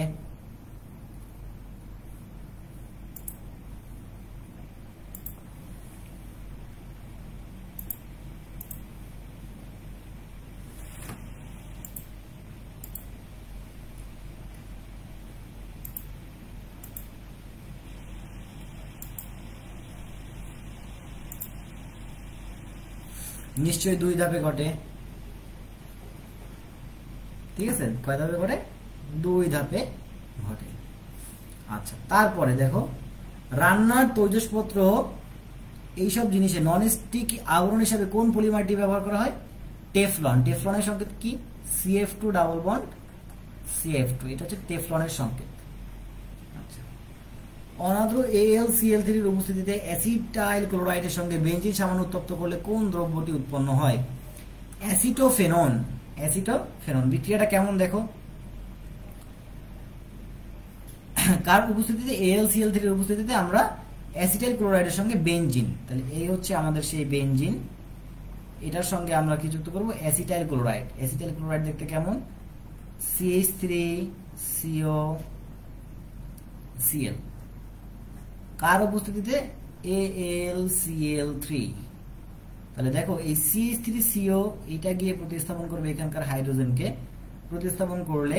নিশ্চয়ই দুই ধাপে ঘটে। ঠিক আছে, কয় ধাপে ঘটে? দুই ধাপে ঘটে। আচ্ছা, তারপরে দেখো রান্নার তৈজসপত্র এইসব জিনিসে ননস্টিক আবরণ হিসাবে কোন পলিমারটি ব্যবহার করা হয়? টেফলন। টেফলনের সংকেত কি? CF2 double bond CF2। এটা হচ্ছে টেফলনের সংকেত। আচ্ছা, অনাদ্র AlCl3 এর উপস্থিতিতে অ্যাসিটাইল ক্লোরাইডের সঙ্গে বেনজিন সামান্য উত্তপ্ত করলে কোন দ্রব্যটি উৎপন্ন হয়? অ্যাসিটোফেনন। বিক্রিয়াটা কেমন দেখো? কার উপস্থিতিতে? AlCl3 এর উপস্থিতিতে আমরা অ্যাসিটাইল ক্লোরাইডের সঙ্গে বেনজিন, তাহলে এই হচ্ছে আমাদের সেই বেনজিন। এটার সঙ্গে আমরা কি যুক্ত করব? Acetyl chloride. অ্যাসিটাইল ক্লোরাইড দেখতে কেমন? CH3COCl। কার উপস্থিতিতে? AlCl3। তাহলে দেখো এই CH3CO এটা গিয়ে প্রতিস্থাপন করবে এখানকার হাইড্রোজেনকে। প্রতিস্থাপন করলে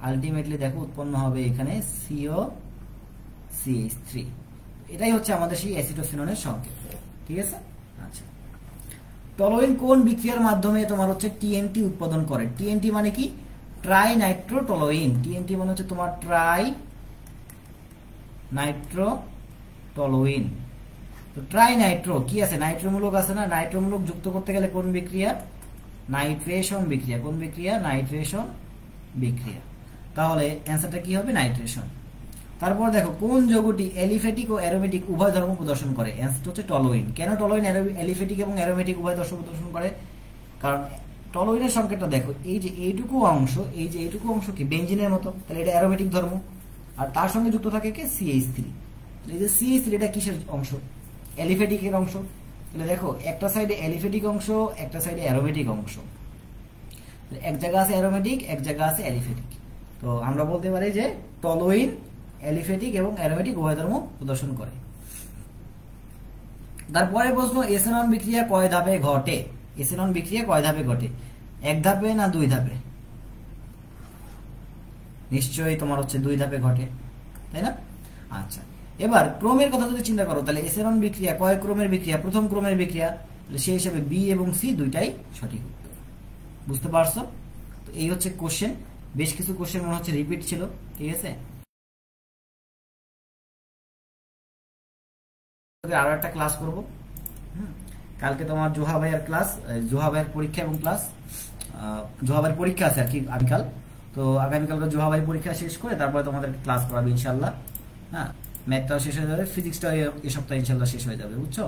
আলটিমেটলি দেখো উৎপন্ন হবে এখানে COCH3। এটাই হচ্ছে আমাদের সেই অ্যাসিটোফেননের সংকেত। ঠিক আছে। আচ্ছা, টলোইন কোন বিক্রিয়ার মাধ্যমে তোমার হচ্ছে TNT উৎপাদন করে? TNT মানে কি? ট্রাই নাইট্রোটলোইন। TNT মানে হচ্ছে তোমার ট্রাই নাইট্রোটলোইন। তো ট্রাই নাইট্রো কি আছে? নাইট্রোমূলক আছে না? নাইট্রোমূলক যুক্ত করতে গেলে কোন বিক্রিয়া? নাইট্রেশন বিক্রিয়া। কোন বিক্রিয়া? নাইট্রেশন বিক্রিয়া। তাহলে অ্যান্সারটা কি হবে? নাইট্রেশন। তারপর দেখো কোন যৌগটি অ্যালিফ্যাটিক ও অ্যারোমেটিক উভয় ধর্ম প্রদর্শন করে? অ্যান্সারটা হচ্ছে টলোইন। কেন টলোইন অ্যালিফ্যাটিক এবং অ্যারোমেটিক উভয় ধর্ম প্রদর্শন করে? কারণ টলোইনের সংকেতটা দেখো, এই যে এইটুকু অংশ কি বেনজিনের মতো, তাহলে এটা অ্যারোমেটিক ধর্ম। আর তার সঙ্গে যুক্ত থাকে কি? CH3। এই যে CH3 এটা কিসের অংশ? অ্যালিফ্যাটিকের অংশ। তাহলে দেখো একটা সাইডে অ্যালিফ্যাটিক অংশ, একটা সাইডে অ্যারোমেটিক অংশ। এক জায়গা আছে অ্যারোমেটিক, এক জায়গা আছে অ্যালিফ্যাটিক। তো আমরা বলতে পারি যে টলোইন অ্যালিফ্যাটিক এবং অ্যারোমেটিক উভয় ধর্ম প্রদর্শন করে। তারপরে প্রশ্ন, এসেনন বিক্রিয়া কয় ধাপে ঘটে? এসেনন বিক্রিয়া কয় ধাপে ঘটে? এক ধাপে না দুই ধাপে? নিশ্চয়ই তোমার হচ্ছে দুই ধাপে ঘটে, তাই না? আচ্ছা, এবার ক্রমের কথা যদি চিন্তা করো, তাহলে এসেনন বিক্রিয়া কয় ক্রমের বিক্রিয়া? প্রথম ক্রমের বিক্রিয়া। তাহলে সেই হিসাবে বি এবং সি দুইটাই সঠিক উত্তর। বুঝতে পারছো? তো এই হচ্ছে কোশ্চেন। বেশ কিছু কোশ্চেন মনে হচ্ছে রিপিট ছিল। ঠিক আছে, আরো একটা ক্লাস করব। কালকে তোমার জোহা ভাইয়ের ক্লাস, জোহা ভাইয়ের পরীক্ষা এবং ক্লাস। জোহা ভাইয়ের পরীক্ষা আছে আর কি আগামীকাল। তো আগামীকালকে জোহা ভাইয়ের পরীক্ষা শেষ করে তারপরে তোমাদের ক্লাস করাবে ইনশাল্লাহ। হ্যাঁ, ম্যাথটাও শেষ হয়ে যাবে, ফিজিক্সটাও এই সপ্তাহে ইনশাল্লাহ শেষ হয়ে যাবে। বুঝছো?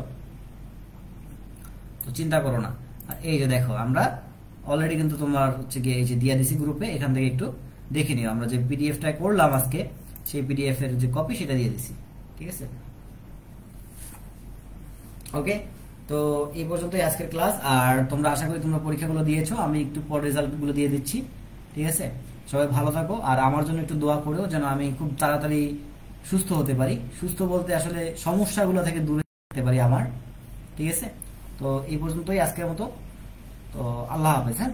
তো চিন্তা করো না। আর এই যে দেখো আমরা অলরেডি কিন্তু তোমার হচ্ছে গিয়ে এই যে দিয়া দিছি গ্রুপে, এখান থেকে একটু দেখে নিও। আমরা যে পিডিএফটা করলাম আজকে, সেই পিডিএফ এর যে কপি সেটা দিয়ে দিছি। ঠিক আছে, ওকে। তো এই পর্যন্তই আজকের ক্লাস। আর তোমরা আশা করি তোমরা পরীক্ষাগুলো দিয়েছো, আমি একটু পর রেজাল্ট গুলো দিয়ে দিচ্ছি। ঠিক আছে, সবাই ভালো থাকো, আর আমার জন্য একটু দোয়া করো যেন আমি খুব তাড়াতাড়ি সুস্থ হতে পারি। সুস্থ বলতে আসলে সমস্যাগুলো থেকে দূরে থাকতে পারি আমার। ঠিক আছে, তো এই পর্যন্তই আজকের মতো। তো আল্লাহ হাফেজ। হ্যাঁ।